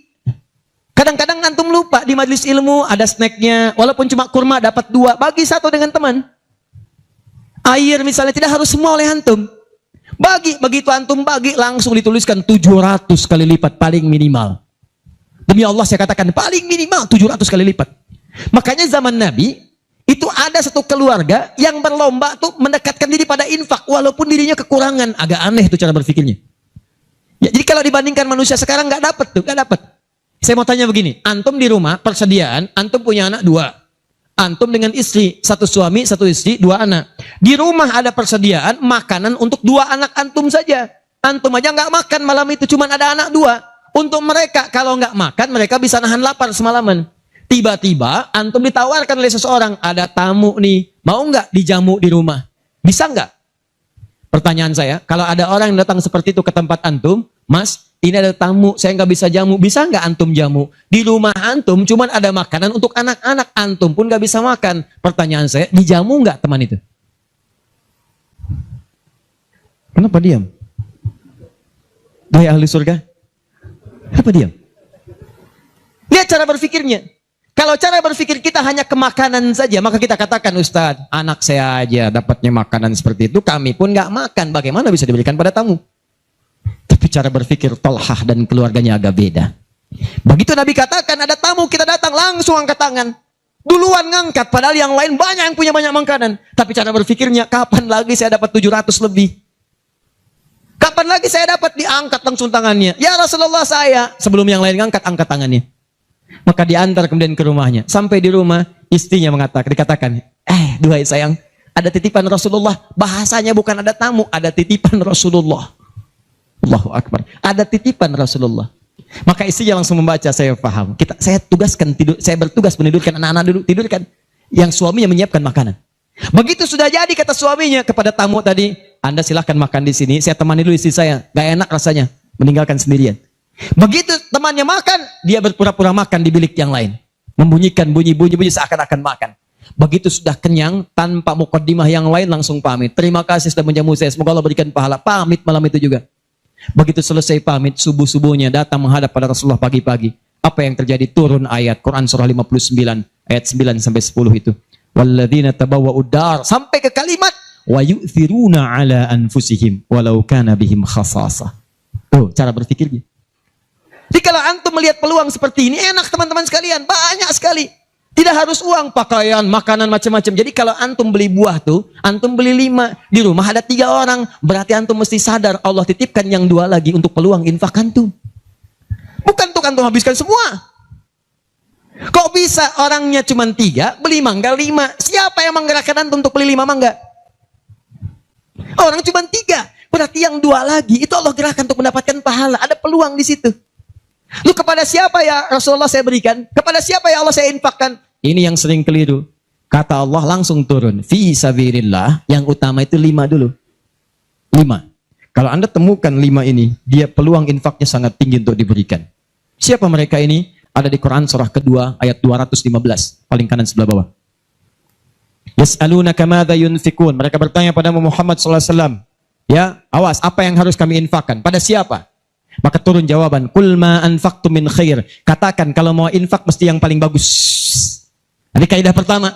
Kadang-kadang antum lupa di majelis ilmu ada snacknya, walaupun cuma kurma dapat 2, bagi 1 dengan teman. Air misalnya tidak harus semua oleh antum. Bagi, begitu antum bagi langsung dituliskan 700 kali lipat paling minimal. Demi Allah saya katakan paling minimal 700 kali lipat. Makanya zaman Nabi itu ada satu keluarga yang berlomba tuh mendekatkan diri pada infak walaupun dirinya kekurangan. Agak aneh tuh cara berpikirnya. Ya, jadi kalau dibandingkan manusia sekarang nggak dapat tuh, nggak dapat. Saya mau tanya begini, antum di rumah persediaan, antum punya anak 2, antum dengan istri, 1 suami, 1 istri, 2 anak. Di rumah ada persediaan makanan untuk 2 anak antum saja. Antum aja nggak makan malam itu, cuma ada anak 2. Untuk mereka kalau nggak makan mereka bisa nahan lapar semalaman. Tiba-tiba antum ditawarkan oleh seseorang, ada tamu nih, mau nggak dijamu di rumah? Bisa nggak? Pertanyaan saya, kalau ada orang yang datang seperti itu ke tempat antum, Mas, ini ada tamu, saya nggak bisa jamu. Bisa nggak antum jamu? Di rumah antum cuman ada makanan untuk anak-anak, antum pun nggak bisa makan. Pertanyaan saya, dijamu nggak teman itu? Kenapa diam? Duhai ahli surga, kenapa diam? Lihat cara berpikirnya. Kalau cara berpikir kita hanya ke makanan saja, maka kita katakan, Ustadz, anak saya aja dapatnya makanan seperti itu, kami pun nggak makan. Bagaimana bisa diberikan pada tamu? Tapi cara berpikir Talhah dan keluarganya agak beda. Begitu Nabi katakan ada tamu, kita datang langsung angkat tangan. Duluan ngangkat, padahal yang lain banyak yang punya banyak makanan. Tapi cara berpikirnya, kapan lagi saya dapat 700 lebih? Kapan lagi saya dapat diangkat langsung tangannya? Ya Rasulullah saya. Sebelum yang lain angkat tangannya. Maka diantar kemudian ke rumahnya. Sampai di rumah, istrinya dikatakan, duhai sayang, ada titipan Rasulullah. Bahasanya bukan ada tamu, ada titipan Rasulullah. Allahu Akbar. Ada titipan Rasulullah. Maka istrinya langsung membaca, saya paham. Saya bertugas menidurkan anak-anak dulu, tidurkan. Yang suaminya menyiapkan makanan. Begitu sudah jadi kata suaminya kepada tamu tadi, Anda silahkan makan di sini, saya temani dulu istri saya. Gak enak rasanya, meninggalkan sendirian. Begitu temannya makan, dia berpura-pura makan di bilik yang lain. Membunyikan bunyi-bunyi seakan-akan makan. Begitu sudah kenyang, tanpa mukaddimah yang lain langsung pamit. Terima kasih sudah menjamu saya, semoga Allah berikan pahala. Pamit malam itu juga. Begitu selesai pamit, subuh-subuhnya datang menghadap pada Rasulullah pagi-pagi. Apa yang terjadi? Turun ayat Quran surah 59 ayat 9 sampai 10 itu. Walladzina tabawwa'ud dar sampai ke kalimat wa yu'thiruna ala anfusihim walau kana bihim khasasah. Tuh, cara berpikirnya. Jadi kalau antum melihat peluang seperti ini enak teman-teman sekalian, banyak sekali. Tidak harus uang, pakaian, makanan macam-macam. Jadi kalau antum beli buah tuh, antum beli 5, di rumah ada 3 orang, berarti antum mesti sadar Allah titipkan yang 2 lagi untuk peluang infak antum. Bukan untuk antum habiskan semua. Kok bisa orangnya cuma 3, beli mangga 5? Siapa yang menggerakkan antum untuk beli 5 mangga? Orang cuma 3, berarti yang 2 lagi, itu Allah gerakkan untuk mendapatkan pahala. Ada peluang di situ. Lu kepada siapa ya Rasulullah saya berikan? Kepada siapa ya Allah saya infakkan? Ini yang sering keliru. Kata Allah langsung turun. Fi sabilillah, yang utama itu 5 dulu. 5. Kalau Anda temukan 5 ini, dia peluang infaknya sangat tinggi untuk diberikan. Siapa mereka ini? Ada di Quran surah kedua ayat 215, paling kanan sebelah bawah. Yas'alunaka madza yunfikun. Mereka bertanya pada Muhammad sallallahu alaihi wasallam, ya, awas, apa yang harus kami infakkan? Pada siapa? Maka turun jawaban, qul ma anfaqtum min khair. Katakan kalau mau infak mesti yang paling bagus. Ini kaidah pertama.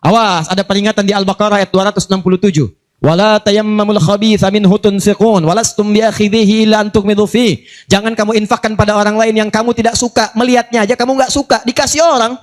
Awas, ada peringatan di Al-Baqarah ayat 267. Wala tayammamul khabitha minhu tunfiqun walastum biakhidhihi illa an tughmidu fi. Jangan kamu infakkan pada orang lain yang kamu tidak suka, melihatnya aja kamu nggak suka, dikasih orang.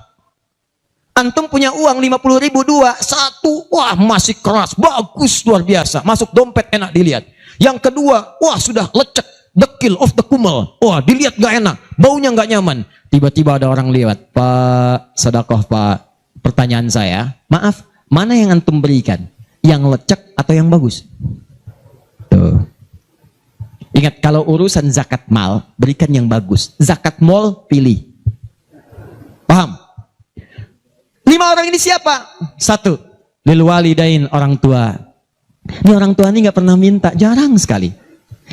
Antum punya uang 50.000 1, wah masih keras, bagus luar biasa, masuk dompet enak dilihat. Yang kedua, wah sudah lecek, dekil of the kumel, wah dilihat nggak enak, baunya nggak nyaman. Tiba-tiba ada orang lewat, Pak, sedekah Pak. Pertanyaan saya, maaf, mana yang antum berikan? Yang lecek atau yang bagus? Tuh. Ingat, kalau urusan zakat mal, berikan yang bagus. Zakat mal, pilih. Paham? 5 orang ini siapa? 1, lil walidain, orang tua. Ini orang tua ini nggak pernah minta, jarang sekali.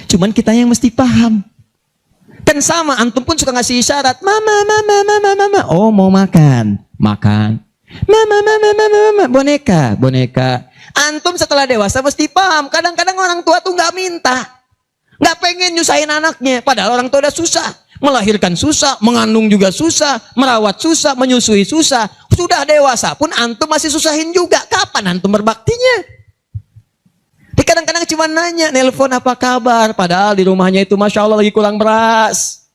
Cuman kita yang mesti paham. Kan sama, antum pun suka ngasih isyarat. Mama. Oh, mau makan. Makan. Mama. Boneka. Antum setelah dewasa mesti paham. Kadang-kadang orang tua tuh nggak minta. Nggak pengen nyusahin anaknya. Padahal orang tua udah susah. Melahirkan susah, mengandung juga susah, merawat susah, menyusui susah. Sudah dewasa pun antum masih susahin juga. Kapan antum berbaktinya? Kadang-kadang cuma nanya, nelpon apa kabar. Padahal di rumahnya itu Masya Allah lagi kurang beras.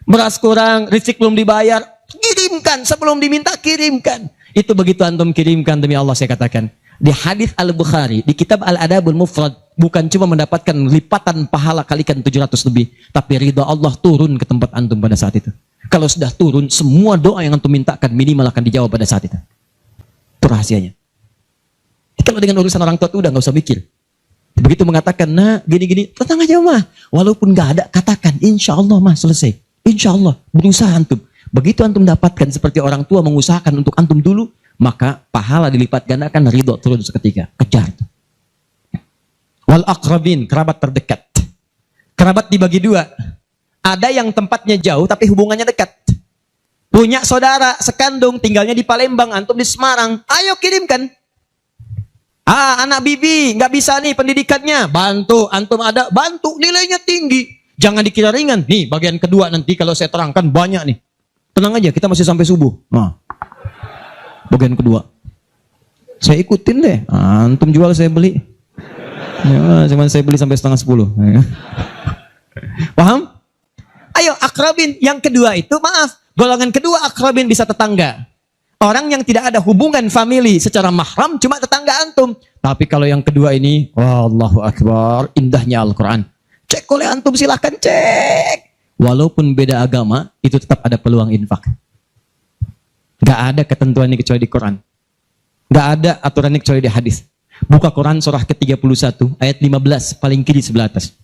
Beras kurang, rezeki belum dibayar. Kirimkan, sebelum diminta kirimkan. Itu begitu antum kirimkan, demi Allah saya katakan. Di hadis Al-Bukhari, di kitab Al-Adabul Mufrad, bukan cuma mendapatkan lipatan pahala kalikan 700 lebih, tapi ridha Allah turun ke tempat antum pada saat itu. Kalau sudah turun, semua doa yang antum mintakan minimal akan dijawab pada saat itu. Itu rahasianya. Kalau dengan urusan orang tua itu udah nggak usah mikir. Begitu mengatakan, nah gini-gini, tenang aja mah. Walaupun nggak ada, katakan, insya Allah mah selesai. Insya Allah, berusaha antum. Begitu antum dapatkan seperti orang tua mengusahakan untuk antum dulu, maka pahala dilipat gandakan, ridho turun seketika. Kejar. Wal aqrabin, kerabat terdekat. Kerabat dibagi 2. Ada yang tempatnya jauh tapi hubungannya dekat. Punya saudara sekandung tinggalnya di Palembang, antum di Semarang. Ayo kirimkan. Anak bibi nggak bisa nih pendidikannya, bantu. Antum ada, bantu. Nilainya tinggi. Jangan dikira ringan. Nih bagian kedua nanti kalau saya terangkan banyak nih. Tenang aja, kita masih sampai subuh. Nah. Bagian kedua. Saya ikutin deh. Antum jual saya beli. Ya, cuman saya beli sampai 9:30. Paham? Ayo akrabin. Yang kedua itu, maaf. Golongan kedua akrabin bisa tetangga. Orang yang tidak ada hubungan famili secara mahram, cuma tetangga antum. Tapi kalau yang kedua ini, wah, Allahu Akbar, indahnya Al-Quran. cek oleh antum, silahkan cek. Walaupun beda agama, itu tetap ada peluang infak. Gak ada ketentuannya kecuali di Quran. Gak ada aturannya kecuali di hadis. Buka Quran surah ke-31 ayat 15 paling kiri sebelah atas.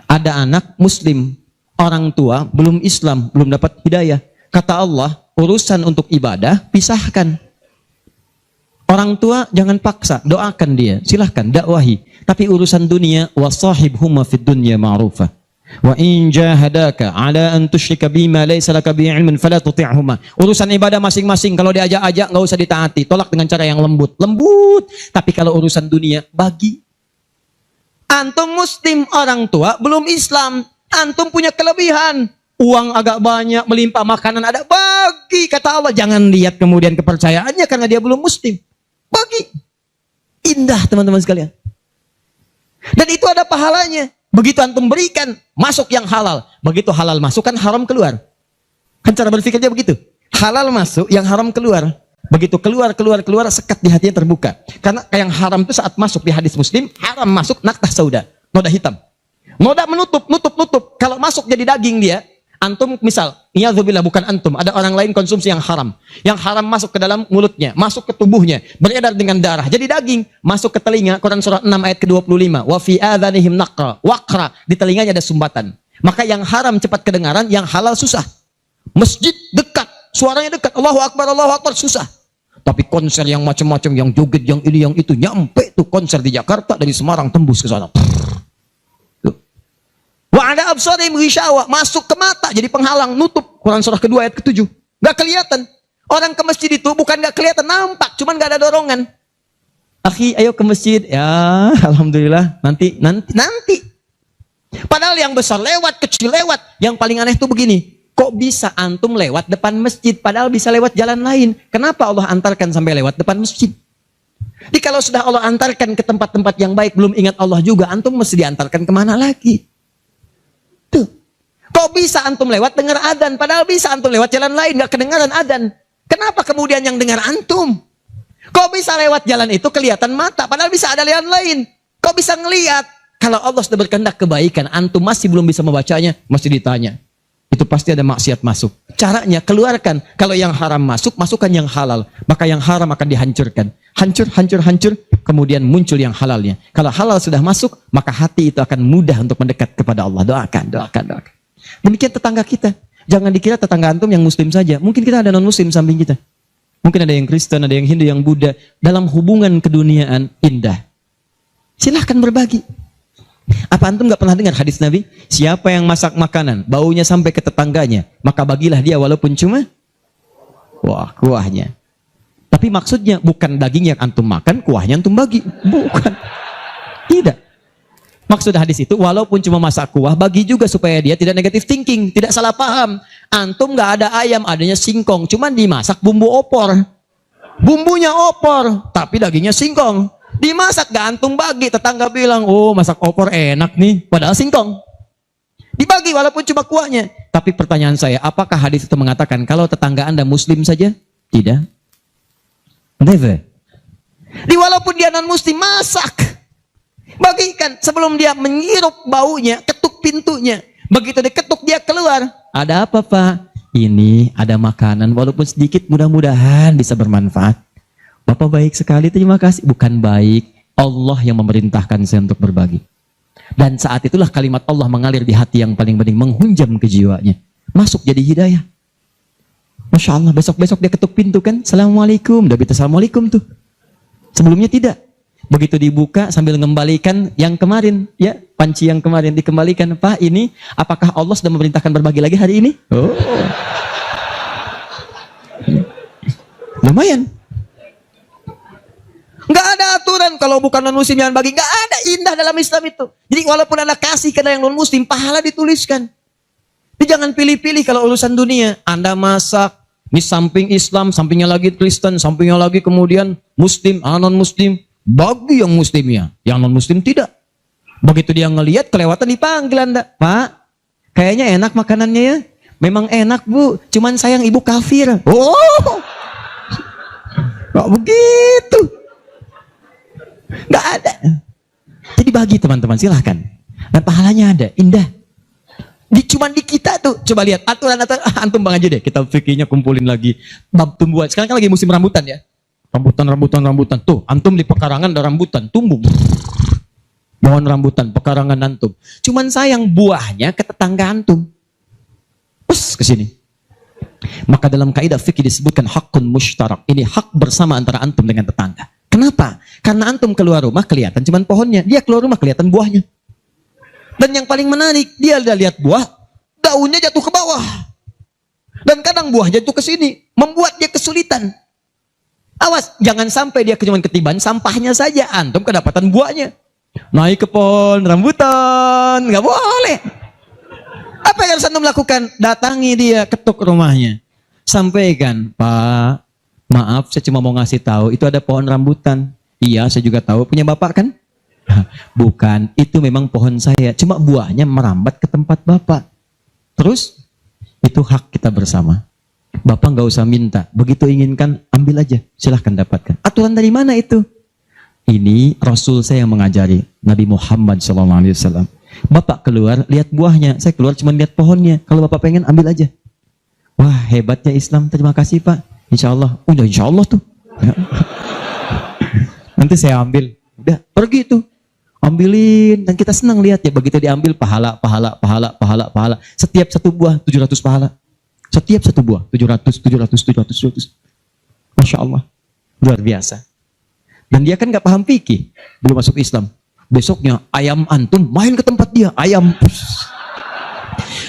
Ada anak muslim, orang tua belum Islam, belum dapat hidayah. Kata Allah, urusan untuk ibadah pisahkan. Orang tua jangan paksa, doakan dia, silahkan dakwahi. Tapi urusan dunia, wasahibhuma fid dunya ma'rufa. Wa in jahadaka ala an tusyrika bima laysa laka bihi ilmun fala tuti'huma. Urusan ibadah masing-masing, kalau diajak-ajak enggak usah ditaati, tolak dengan cara yang lembut. Lembut. Tapi kalau urusan dunia, bagi. Antum muslim, orang tua belum Islam, antum punya kelebihan. Uang agak banyak, melimpah, makanan ada, bagi. Kata Allah, jangan lihat kemudian kepercayaannya karena dia belum muslim. Bagi. Indah teman-teman sekalian. Dan itu ada pahalanya. Begitu antum berikan, masuk yang halal. Begitu halal masuk, kan haram keluar. Kan cara berpikirnya begitu. Halal masuk, yang haram keluar. Begitu keluar, sekat di hatinya terbuka. Karena yang haram itu saat masuk di hadis Muslim, haram masuk naktah sauda, noda hitam. Noda menutup. Kalau masuk jadi daging dia, antum misal, iyadzubillah, bukan antum, ada orang lain konsumsi yang haram. Yang haram masuk ke dalam mulutnya, masuk ke tubuhnya, beredar dengan darah, jadi daging, masuk ke telinga. Quran surah 6 ayat ke-25. Wa fi adhanihim naqra, waqra, di telinganya ada sumbatan. Maka yang haram cepat kedengaran, yang halal susah. Masjid dekat, suaranya dekat, Allahu Akbar, susah. Tapi konser yang macam-macam, yang joget, yang ini, yang itu, nyampe tuh konser di Jakarta, dari Semarang tembus ke sana. Wa ada absarihim ghishawa, masuk ke mata jadi penghalang, nutup. Quran surah kedua ayat ke-7. Enggak kelihatan. Orang ke masjid itu bukan enggak kelihatan, nampak, cuman enggak ada dorongan. Akhi, ayo ke masjid. Ya, alhamdulillah, nanti. Padahal yang besar lewat, kecil lewat. Yang paling aneh itu begini. Kok bisa antum lewat depan masjid padahal bisa lewat jalan lain? Kenapa Allah antarkan sampai lewat depan masjid? Jadi kalau sudah Allah antarkan ke tempat-tempat yang baik, belum ingat Allah juga, antum mesti diantarkan kemana lagi? Kok bisa antum lewat dengar adzan, padahal bisa antum lewat jalan lain nggak kedengaran adzan? Kenapa kemudian yang dengar antum? Kok bisa lewat jalan itu kelihatan mata, padahal bisa ada jalan lain? Kok bisa ngelihat? Kalau Allah sudah berkehendak kebaikan, antum masih belum bisa membacanya, mesti ditanya. Itu pasti ada maksiat masuk. Caranya keluarkan. Kalau yang haram masuk, masukkan yang halal. Maka yang haram akan dihancurkan. Hancur. Kemudian muncul yang halalnya. Kalau halal sudah masuk, maka hati itu akan mudah untuk mendekat kepada Allah. Doakan. Demikian tetangga kita. Jangan dikira tetangga antum yang muslim saja. Mungkin kita ada non-muslim samping kita. Mungkin ada yang Kristen, ada yang Hindu, yang Buddha. Dalam hubungan keduniaan indah. Silahkan berbagi. Apa antum gak pernah dengar hadis Nabi? Siapa yang masak makanan, baunya sampai ke tetangganya, maka bagilah dia walaupun cuma kuahnya. Tapi maksudnya bukan daging yang antum makan, kuahnya antum bagi. Bukan. Tidak. Maksud hadis itu, walaupun cuma masak kuah, bagi juga supaya dia tidak negatif thinking, tidak salah paham. Antum gak ada ayam, adanya singkong, cuman dimasak bumbu opor. Bumbunya opor, tapi dagingnya singkong. Dimasak gak antum bagi, tetangga bilang, oh masak opor enak nih, padahal singkong. Dibagi walaupun cuma kuahnya. Tapi pertanyaan saya, apakah hadis itu mengatakan kalau tetangga anda muslim saja? Tidak. Never. Walaupun dia non muslim, masak. Bagikan sebelum dia menghirup baunya, ketuk pintunya. Begitu diketuk dia keluar. Ada apa Pak? Ini ada makanan walaupun sedikit, mudah-mudahan bisa bermanfaat. Bapak baik sekali, terima kasih. Bukan baik, Allah yang memerintahkan saya untuk berbagi. Dan saat itulah kalimat Allah mengalir di hati yang paling bening, menghunjam ke jiwanya. Masuk jadi hidayah. Masya Allah, besok-besok dia ketuk pintu kan, Assalamualaikum. Udah bisa Assalamualaikum tuh. Sebelumnya tidak. Begitu dibuka sambil mengembalikan yang kemarin, ya panci yang kemarin dikembalikan. Pak, ini apakah Allah sudah memerintahkan berbagi lagi hari ini? Oh, lumayan. Nggak ada aturan kalau bukan non muslim jangan bagi. Nggak ada, indah dalam Islam itu. Jadi walaupun anda kasih ke yang non muslim, pahala dituliskan. Jadi jangan pilih-pilih kalau urusan dunia. Anda masak, ini samping Islam, sampingnya lagi Kristen, sampingnya lagi kemudian muslim, non muslim. Bagi yang muslimnya, yang non muslim tidak. Begitu dia ngelihat kelewatan dipanggil anda, Pak, kayaknya enak makanannya ya. Memang enak Bu, cuman sayang ibu kafir. Oh, nggak begitu, nggak ada. Jadi bagi teman-teman, silahkan. Dan pahalanya ada, indah. Cuman di kita tuh, coba lihat aturan antum bang aja deh, kita fikirnya kumpulin lagi bab tumbuhan. Sekarang kan lagi musim rambutan ya, rambutan. Tuh, antum di pekarangan ada rambutan, tumbuh. Pohon rambutan, pekarangan antum. Cuman sayang buahnya ke tetangga antum. Ke sini. Maka dalam kaidah fikih disebutkan hakun mushtarak. Ini hak bersama antara antum dengan tetangga. Kenapa? Karena antum keluar rumah kelihatan cuman pohonnya, dia keluar rumah kelihatan buahnya. Dan yang paling menarik, dia udah lihat buah, daunnya jatuh ke bawah. Dan kadang buah jatuh ke sini, membuat dia kesulitan. Awas, jangan sampai dia cuma ketiban sampahnya saja, antum kedapatan buahnya. Naik ke pohon rambutan, nggak boleh. Apa yang harus antum lakukan? Datangi dia, ketuk rumahnya. Sampaikan, Pak, maaf saya cuma mau ngasih tahu, itu ada pohon rambutan. Iya, saya juga tahu, punya bapak kan? Bukan, itu memang pohon saya. Cuma buahnya merambat ke tempat bapak. Terus, itu hak kita bersama. Bapak nggak usah minta, begitu inginkan, ambil aja, silahkan dapatkan. Aturan dari mana itu? Ini Rasul saya yang mengajari, Nabi Muhammad SAW. Bapak keluar, lihat buahnya. Saya keluar cuma lihat pohonnya. Kalau bapak pengen, ambil aja. Wah, hebatnya Islam. Terima kasih Pak. Insya Allah. Udah insya Allah tuh. Nanti saya ambil. Udah, pergi tuh. Ambilin. Dan kita senang lihat ya. Begitu diambil, pahala. Setiap satu buah, 700 pahala. Setiap satu buah, 700. Masya Allah. Luar biasa. Dan dia kan gak paham fikih, belum masuk Islam. Besoknya ayam antum main ke tempat dia, ayam.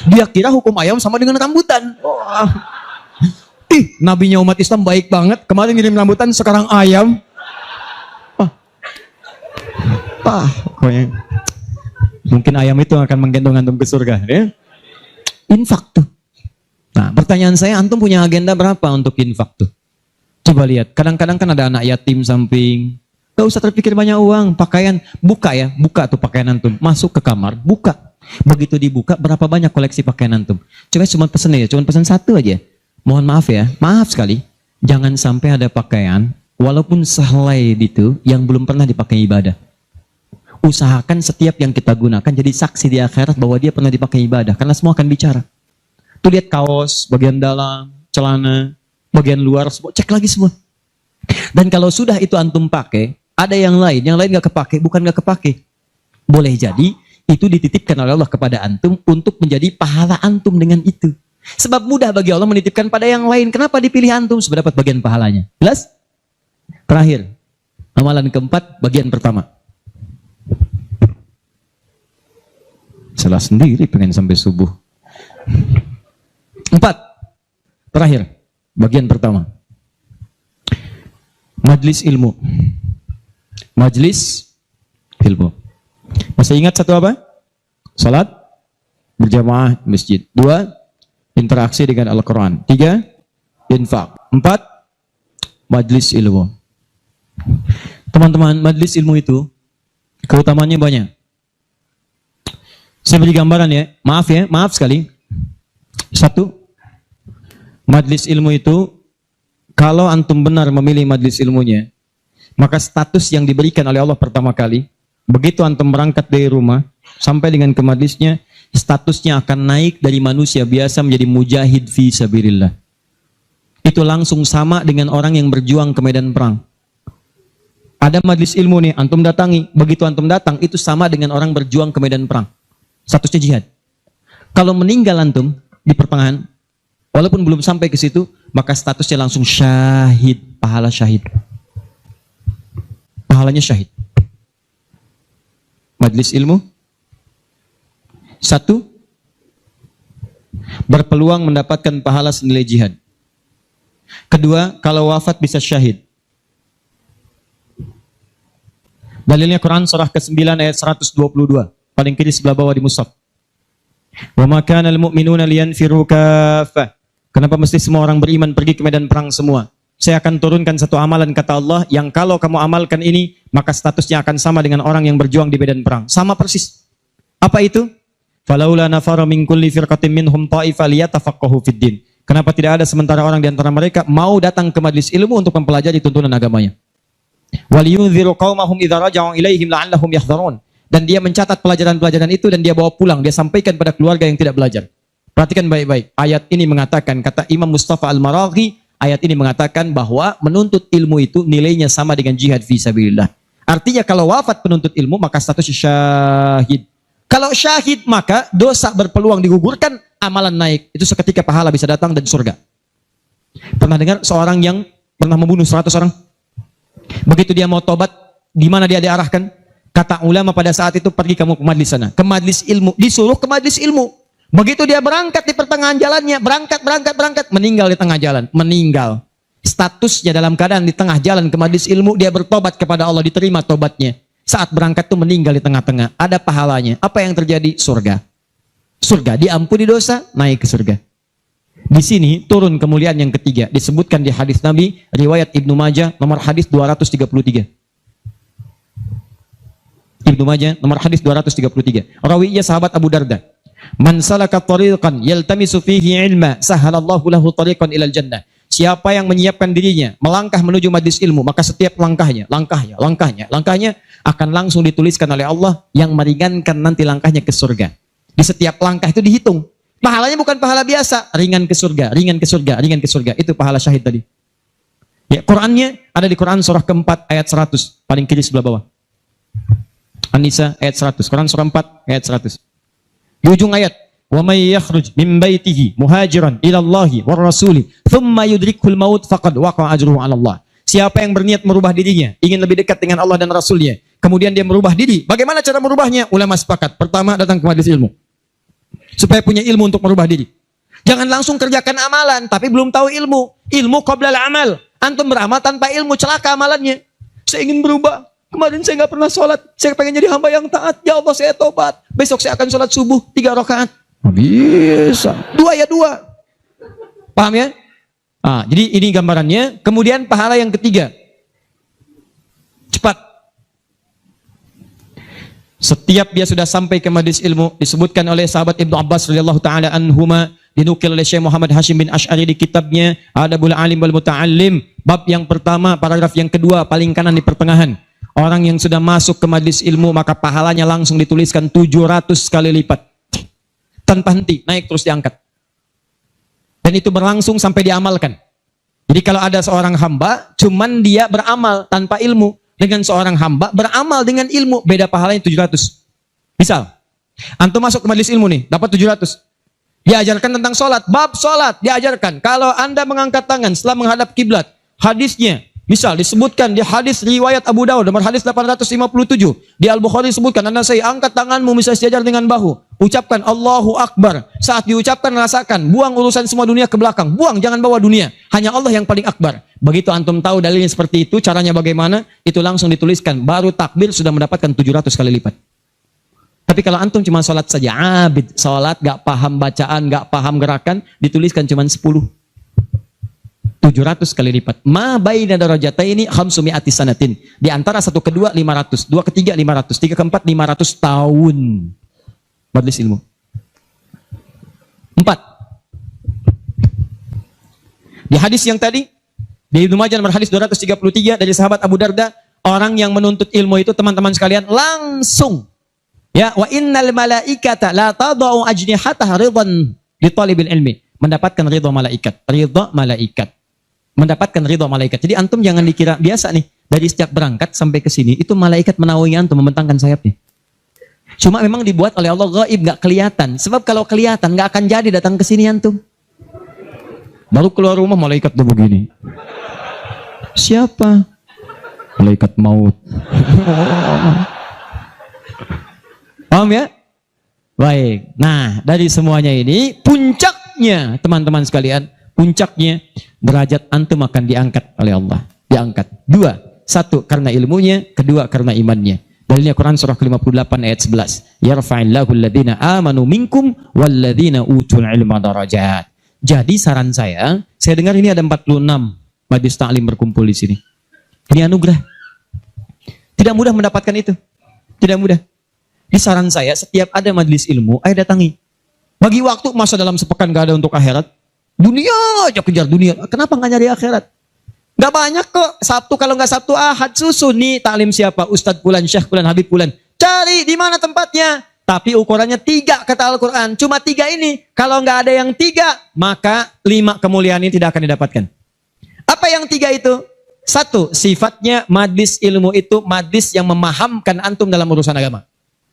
Dia kira hukum ayam sama dengan rambutan. Oh. Nabinya umat Islam baik banget. Kemarin ngirim rambutan, sekarang ayam. Pokoknya. Mungkin ayam itu akan menggendong antum ke surga. Ya? Infak tuh. Nah, pertanyaan saya, antum punya agenda berapa untuk infak tuh? Coba lihat, kadang-kadang kan ada anak yatim samping. Gak usah terpikir banyak uang, pakaian. Buka tuh pakaian antum. Masuk ke kamar, buka. Begitu dibuka, berapa banyak koleksi pakaian antum? Coba cuma pesen ya, cuma pesen satu aja. Mohon maaf ya, maaf sekali. Jangan sampai ada pakaian, walaupun sehelai itu, yang belum pernah dipakai ibadah. Usahakan setiap yang kita gunakan jadi saksi di akhirat bahwa dia pernah dipakai ibadah. Karena semua akan bicara. Tuh lihat kaos, bagian dalam, celana, bagian luar, semua cek lagi semua. Dan kalau sudah itu antum pakai, ada yang lain gak kepake, bukan gak kepake. Boleh jadi itu dititipkan oleh Allah kepada antum untuk menjadi pahala antum dengan itu. Sebab mudah bagi Allah menitipkan pada yang lain. Kenapa dipilih antum supaya dapat bagian pahalanya? Jelas? Terakhir, amalan keempat, bagian pertama. Salah sendiri pengen sampai subuh. 4. Terakhir. Bagian pertama. Majlis ilmu. Majlis ilmu. Masih ingat satu apa? Salat berjamaah di masjid. 2. Interaksi dengan Al-Quran. 3. Infak. 4. Majlis ilmu. Teman-teman, majlis ilmu itu keutamaannya banyak. Saya beri gambaran ya. Maaf sekali. 1. Majlis ilmu itu, kalau antum benar memilih majlis ilmunya, maka status yang diberikan oleh Allah pertama kali, begitu antum berangkat dari rumah, sampai dengan ke majlisnya, statusnya akan naik dari manusia biasa menjadi mujahid fi sabilillah. Itu langsung sama dengan orang yang berjuang ke medan perang. Ada majlis ilmu nih, antum datangi, begitu antum datang, itu sama dengan orang berjuang ke medan perang. Statusnya jihad. Kalau meninggal antum di pertengahan, walaupun belum sampai ke situ, maka statusnya langsung syahid, pahala syahid. Pahalanya syahid. Majlis ilmu. 1. Berpeluang mendapatkan pahala senilai jihad. 2. Kalau wafat bisa syahid. Dalilnya Quran surah ke-9 ayat 122. Paling kiri sebelah bawah di mushaf. Wa ma kana al-mu'minuna liyanfiru kaffah. Kenapa mesti semua orang beriman pergi ke medan perang semua? Saya akan turunkan satu amalan kata Allah yang kalau kamu amalkan ini maka statusnya akan sama dengan orang yang berjuang di medan perang. Sama persis. Apa itu? Falaula nafara min kulli firqatin minhum ta'ifa liyatafaqahu fid din. Kenapa tidak ada sementara orang di antara mereka mau datang ke majlis ilmu untuk mempelajari tuntunan agamanya? Waliyunziru qaumahum idza raja'u ilaihim la'allahum yahdharun. dan dia mencatat pelajaran-pelajaran itu dan dia bawa pulang, dia sampaikan pada keluarga yang tidak belajar. Perhatikan baik-baik. Ayat ini mengatakan, kata Imam Mustafa Al-Maraghi, ayat ini mengatakan bahwa menuntut ilmu itu nilainya sama dengan jihad fisabilillah. Artinya kalau wafat penuntut ilmu maka status syahid. Kalau syahid maka dosa berpeluang digugurkan, amalan naik. Itu seketika pahala bisa datang dan surga. Pernah dengar seorang yang pernah membunuh 100 orang? Begitu dia mau tobat, di mana dia diarahkan? Kata ulama pada saat itu, pergi kamu ke majlis sana. Ke majlis ilmu. Disuruh ke majlis ilmu. Begitu dia berangkat di pertengahan jalannya, berangkat, meninggal di tengah jalan. Meninggal. Statusnya dalam keadaan di tengah jalan ke majlis ilmu, dia bertobat kepada Allah, diterima tobatnya. Saat berangkat tuh meninggal di tengah-tengah. Ada pahalanya. Apa yang terjadi? Surga. Surga. Diampuni dosa, naik ke surga. Di sini turun kemuliaan yang ketiga. Disebutkan di hadis Nabi, riwayat Ibnu Majah, nomor hadis 233. Ibnu Majah, nomor hadis 233. Rawinya sahabat Abu Darda. Man salaka tariqan yaltamisu fihi ilma, sahalallahu lahu tariqan ilal jannah. Siapa yang menyiapkan dirinya melangkah menuju majlis ilmu, maka setiap langkahnya akan langsung dituliskan oleh Allah yang meringankan nanti langkahnya ke surga. Di setiap langkah itu dihitung. Pahalanya bukan pahala biasa, ringan ke surga. Itu pahala syahid tadi. Ya, Qur'annya ada di Quran surah keempat ayat 100, paling kiri sebelah bawah. An-Nisa ayat 100, Quran surah 4 ayat 100. Di ujung ayat, wa may yakhruj min baitihi muhajiran ila Allahi war rasuli thumma yudrikul maut faqad waqa'a ajruhu 'ala Allah. Siapa yang berniat merubah dirinya, ingin lebih dekat dengan Allah dan Rasulnya, kemudian dia merubah diri. Bagaimana cara merubahnya? Ulama sepakat. Pertama, datang ke majelis ilmu. Supaya punya ilmu untuk merubah diri. Jangan langsung kerjakan amalan, tapi belum tahu ilmu. Ilmu qabla al-amal. Antum beramal tanpa ilmu, celaka amalannya. Saya ingin berubah. Kemarin saya nggak pernah sholat. Saya pengen jadi hamba yang taat. Ya Allah, saya tobat. Besok saya akan sholat subuh 3 rakaat. Bisa. 2 ya 2. Paham ya? Jadi ini gambarannya. Kemudian pahala yang ketiga. Cepat. Setiap dia sudah sampai ke majlis ilmu, disebutkan oleh sahabat Ibnu Abbas radhiyallahu taala anhuma, dinukil oleh Syekh Muhammad Hashim bin Asy'ari di kitabnya Adabul Alim wal Muta'allim, bab yang pertama, paragraf yang kedua, paling kanan di pertengahan. Orang yang sudah masuk ke majlis ilmu maka pahalanya langsung dituliskan 700 kali lipat. Tanpa henti, naik terus diangkat. Dan itu berlangsung sampai diamalkan. Jadi kalau ada seorang hamba, cuman dia beramal tanpa ilmu. Dengan seorang hamba beramal dengan ilmu, beda pahalanya 700. Misal, antum masuk ke majlis ilmu nih, dapat 700. Diajarkan tentang sholat, bab sholat, diajarkan. Kalau anda mengangkat tangan setelah menghadap kiblat, hadisnya, misal disebutkan di hadis riwayat Abu Dawud, nomor hadis 857. Di Al-Bukhari disebutkan, anda saya angkat tanganmu, misal sejajar dengan bahu. Ucapkan Allahu Akbar. Saat diucapkan rasakan, buang urusan semua dunia ke belakang. Buang, jangan bawa dunia. Hanya Allah yang paling akbar. Begitu antum tahu dalilnya seperti itu, caranya bagaimana, itu langsung dituliskan. Baru takbir sudah mendapatkan 700 kali lipat. Tapi kalau antum cuma sholat saja, abid, sholat, gak paham bacaan, gak paham gerakan, dituliskan cuma 10. 700 kali lipat. Ma baina darajataini khamsumi'ati sanatin. Di antara satu kedua 500, dua ketiga 500, tiga keempat 500 tahun. Majlis ilmu. 4. Di hadis yang tadi, di Ibnu Majah nomor hadis 233 dari sahabat Abu Darda, orang yang menuntut ilmu itu teman-teman sekalian langsung, ya, wa innal malaikata la tadau ajnihataha ridwan li talibil ilmi, mendapatkan ridha malaikat, mendapatkan ridha malaikat. Jadi antum jangan dikira biasa nih, dari setiap berangkat sampai ke sini itu malaikat menaungi antum, membentangkan sayapnya. Cuma memang dibuat oleh Allah gaib, nggak kelihatan. Sebab kalau kelihatan nggak akan jadi datang ke sini antum. Baru keluar rumah malaikat tuh begini. Siapa? Malaikat maut. Paham ya? Baik. Nah, dari semuanya ini puncaknya teman-teman sekalian, puncaknya derajat antum akan diangkat oleh Allah. Diangkat. 2. 1 karena ilmunya, kedua karena imannya. Dalilnya Quran surah ke-58 ayat 11. Yarfa'illahu alladhina amanu minkum walladhina utul ilma darajat. Jadi saran saya dengar ini ada 46 majlis ta'lim berkumpul di sini. Ini anugerah. Tidak mudah mendapatkan itu. Tidak mudah. Di saran saya, setiap ada majlis ilmu, ayo datangi. Bagi waktu, masa dalam sepekan gak ada untuk akhirat. Dunia aja kejar dunia. Kenapa gak nyari akhirat? Gak banyak kok. Sabtu, kalau gak Sabtu, Ahad susun nih taklim siapa? Ustadz Pulan, Syekh Pulan, Habib Pulan. Cari di mana tempatnya. Tapi ukurannya 3 kata Al-Quran. Cuma 3 ini. Kalau nggak ada yang 3, maka 5 kemuliaan ini tidak akan didapatkan. Apa yang 3 itu? 1, sifatnya majlis ilmu itu majlis yang memahamkan antum dalam urusan agama.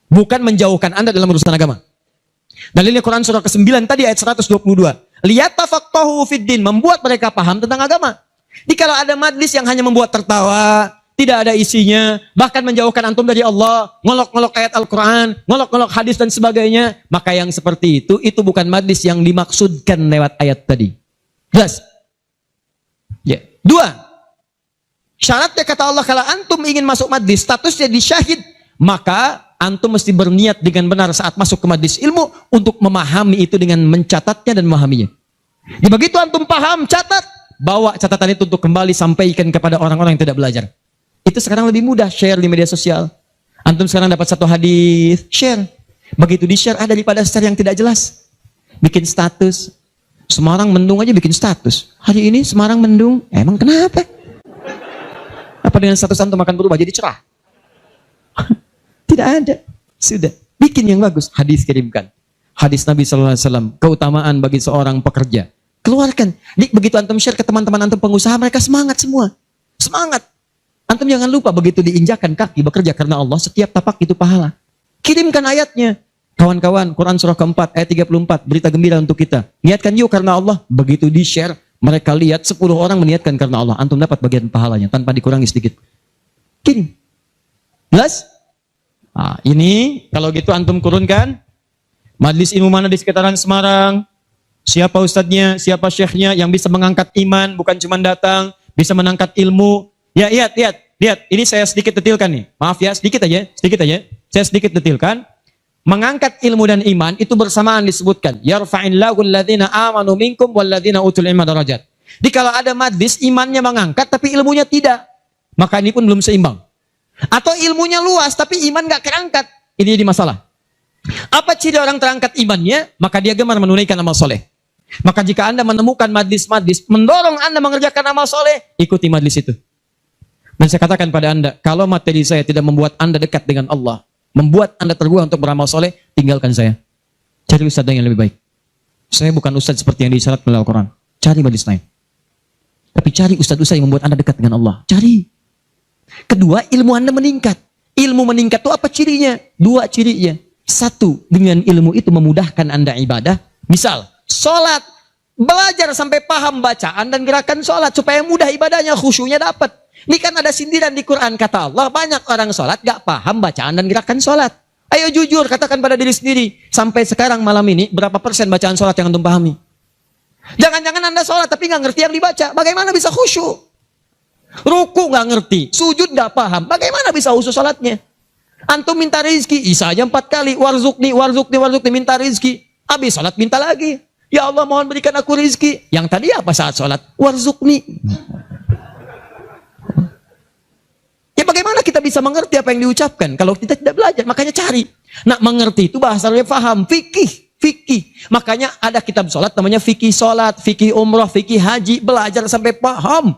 Bukan menjauhkan anda dalam urusan agama. Dalilnya Quran surah ke-9 tadi ayat 122. Liyatafaqahu fiddin, membuat mereka paham tentang agama. Jadi kalau ada majlis yang hanya membuat tertawa, tidak ada isinya, bahkan menjauhkan antum dari Allah, ngolok-ngolok ayat Al-Quran, ngolok-ngolok hadis dan sebagainya, maka yang seperti itu bukan majlis yang dimaksudkan lewat ayat tadi. Jelas? Ya. 2. Syaratnya kata Allah, kalau antum ingin masuk majlis, statusnya di syahid, maka antum mesti berniat dengan benar saat masuk ke majlis ilmu untuk memahami itu dengan mencatatnya dan memahaminya. Jadi begitu antum paham, catat, bawa catatan itu untuk kembali sampaikan kepada orang-orang yang tidak belajar. Itu sekarang lebih mudah, share di media sosial. Antum sekarang dapat 1 hadis, share. Begitu di-share ada daripada share yang tidak jelas. Bikin status. Semarang mendung aja bikin status. Hari ini Semarang mendung. Emang kenapa? Apa dengan status antum akan berubah jadi cerah? Tidak ada. Sudah. Bikin yang bagus. Hadis kirimkan. Hadis Nabi SAW. Keutamaan bagi seorang pekerja. Keluarkan. Begitu antum share ke teman-teman antum pengusaha, mereka semangat semua. Semangat. Antum jangan lupa begitu diinjakan kaki bekerja karena Allah, setiap tapak itu pahala. Kirimkan ayatnya. Kawan-kawan, Quran surah ke-4 ayat 34, berita gembira untuk kita. Niatkan yuk karena Allah. Begitu di-share, mereka lihat 10 orang meniatkan karena Allah. Antum dapat bagian pahalanya tanpa dikurangi sedikit. Kirim. Jelas? Nah, ini kalau gitu antum kurunkan. Majlis ilmu mana di sekitaran Semarang? Siapa ustadznya? Siapa syekhnya yang bisa mengangkat iman, bukan cuma datang, bisa menangkat ilmu. Ya, lihat. Ini saya sedikit detilkan nih. Maaf ya, sedikit aja. Saya sedikit detilkan. Mengangkat ilmu dan iman itu bersamaan disebutkan. Yarfa'illahu alladhina amanu minkum walladhina utul ilma darajat. Jadi kalau ada majlis imannya mengangkat tapi ilmunya tidak, maka ini pun belum seimbang. Atau ilmunya luas tapi iman gak terangkat. Ini jadi masalah. Apa ciri orang terangkat imannya? Maka dia gemar menunaikan amal soleh. Maka jika anda menemukan majlis-majlis mendorong anda mengerjakan amal soleh, ikuti majlis itu. Dan saya katakan pada anda, kalau materi saya tidak membuat anda dekat dengan Allah, membuat anda tergugah untuk beramal soleh, tinggalkan saya. Cari ustadz yang lebih baik. Saya bukan ustadz seperti yang disyarat melalui Al-Quran. Cari majlis lain. Tapi cari ustadz-ustadz yang membuat anda dekat dengan Allah. Cari. Kedua, ilmu anda meningkat. Ilmu meningkat itu apa cirinya? 2 cirinya. 1, dengan ilmu itu memudahkan anda ibadah. Misal, sholat. Belajar sampai paham bacaan dan gerakan sholat. Supaya mudah ibadahnya, khusyunya dapat. Ini kan ada sindiran di Quran, kata Allah, banyak orang sholat gak paham bacaan dan gerakan sholat. Ayo jujur, katakan pada diri sendiri. Sampai sekarang malam ini, berapa persen bacaan sholat yang antum pahami? Jangan-jangan anda sholat tapi gak ngerti yang dibaca. Bagaimana bisa khusyuk? Ruku gak ngerti, sujud gak paham. Bagaimana bisa khusyuk sholatnya? Antum minta rezeki, isa aja 4 kali. Warzukni, minta rezeki. Habis sholat minta lagi. Ya Allah mohon berikan aku rezeki. Yang tadi apa saat sholat? Warzukni. Ya bagaimana kita bisa mengerti apa yang diucapkan kalau kita tidak belajar? Makanya cari. Nah, mengerti itu bahasanya paham, fikih. Makanya ada kitab sholat namanya fikih sholat, fikih umrah, fikih haji, belajar sampai paham.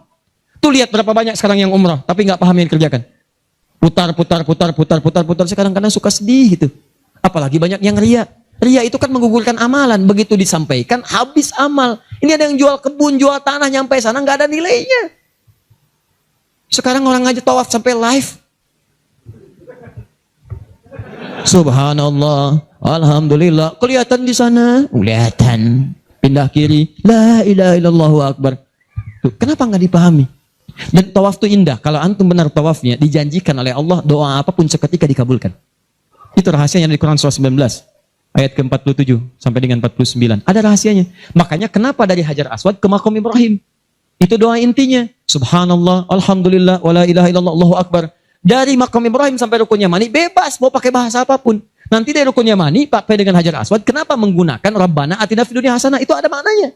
Tuh lihat berapa banyak sekarang yang umrah tapi nggak paham yang dikerjakan. Putar. Sekarang kadang suka sedih gitu. Apalagi banyak yang ria. Ria itu kan menggugurkan amalan. Begitu disampaikan habis amal. Ini ada yang jual kebun, jual tanah, nyampe sana nggak ada nilainya. Sekarang orang aja tawaf sampai live. Subhanallah, alhamdulillah. Kelihatan di sana, kelihatan. Pindah kiri, la ilaha illallahu akbar. Tuh, kenapa nggak dipahami? Dan tawaf itu indah. Kalau antum benar tawafnya, dijanjikan oleh Allah doa apapun seketika dikabulkan. Itu rahasianya di Quran surah 19 ayat ke-47 sampai dengan 49. Ada rahasianya. Makanya kenapa dari Hajar Aswad ke Maqam Ibrahim? Itu doa intinya. Subhanallah, alhamdulillah, wala ilaha illallah, Allahu akbar. Dari Maqam Ibrahim sampai Rukun Yamani bebas mau pakai bahasa apapun. Nanti dari Rukun Yamani pakai dengan Hajar Aswad. Kenapa menggunakan Rabbana atina fid dunya hasanah? Itu ada maknanya.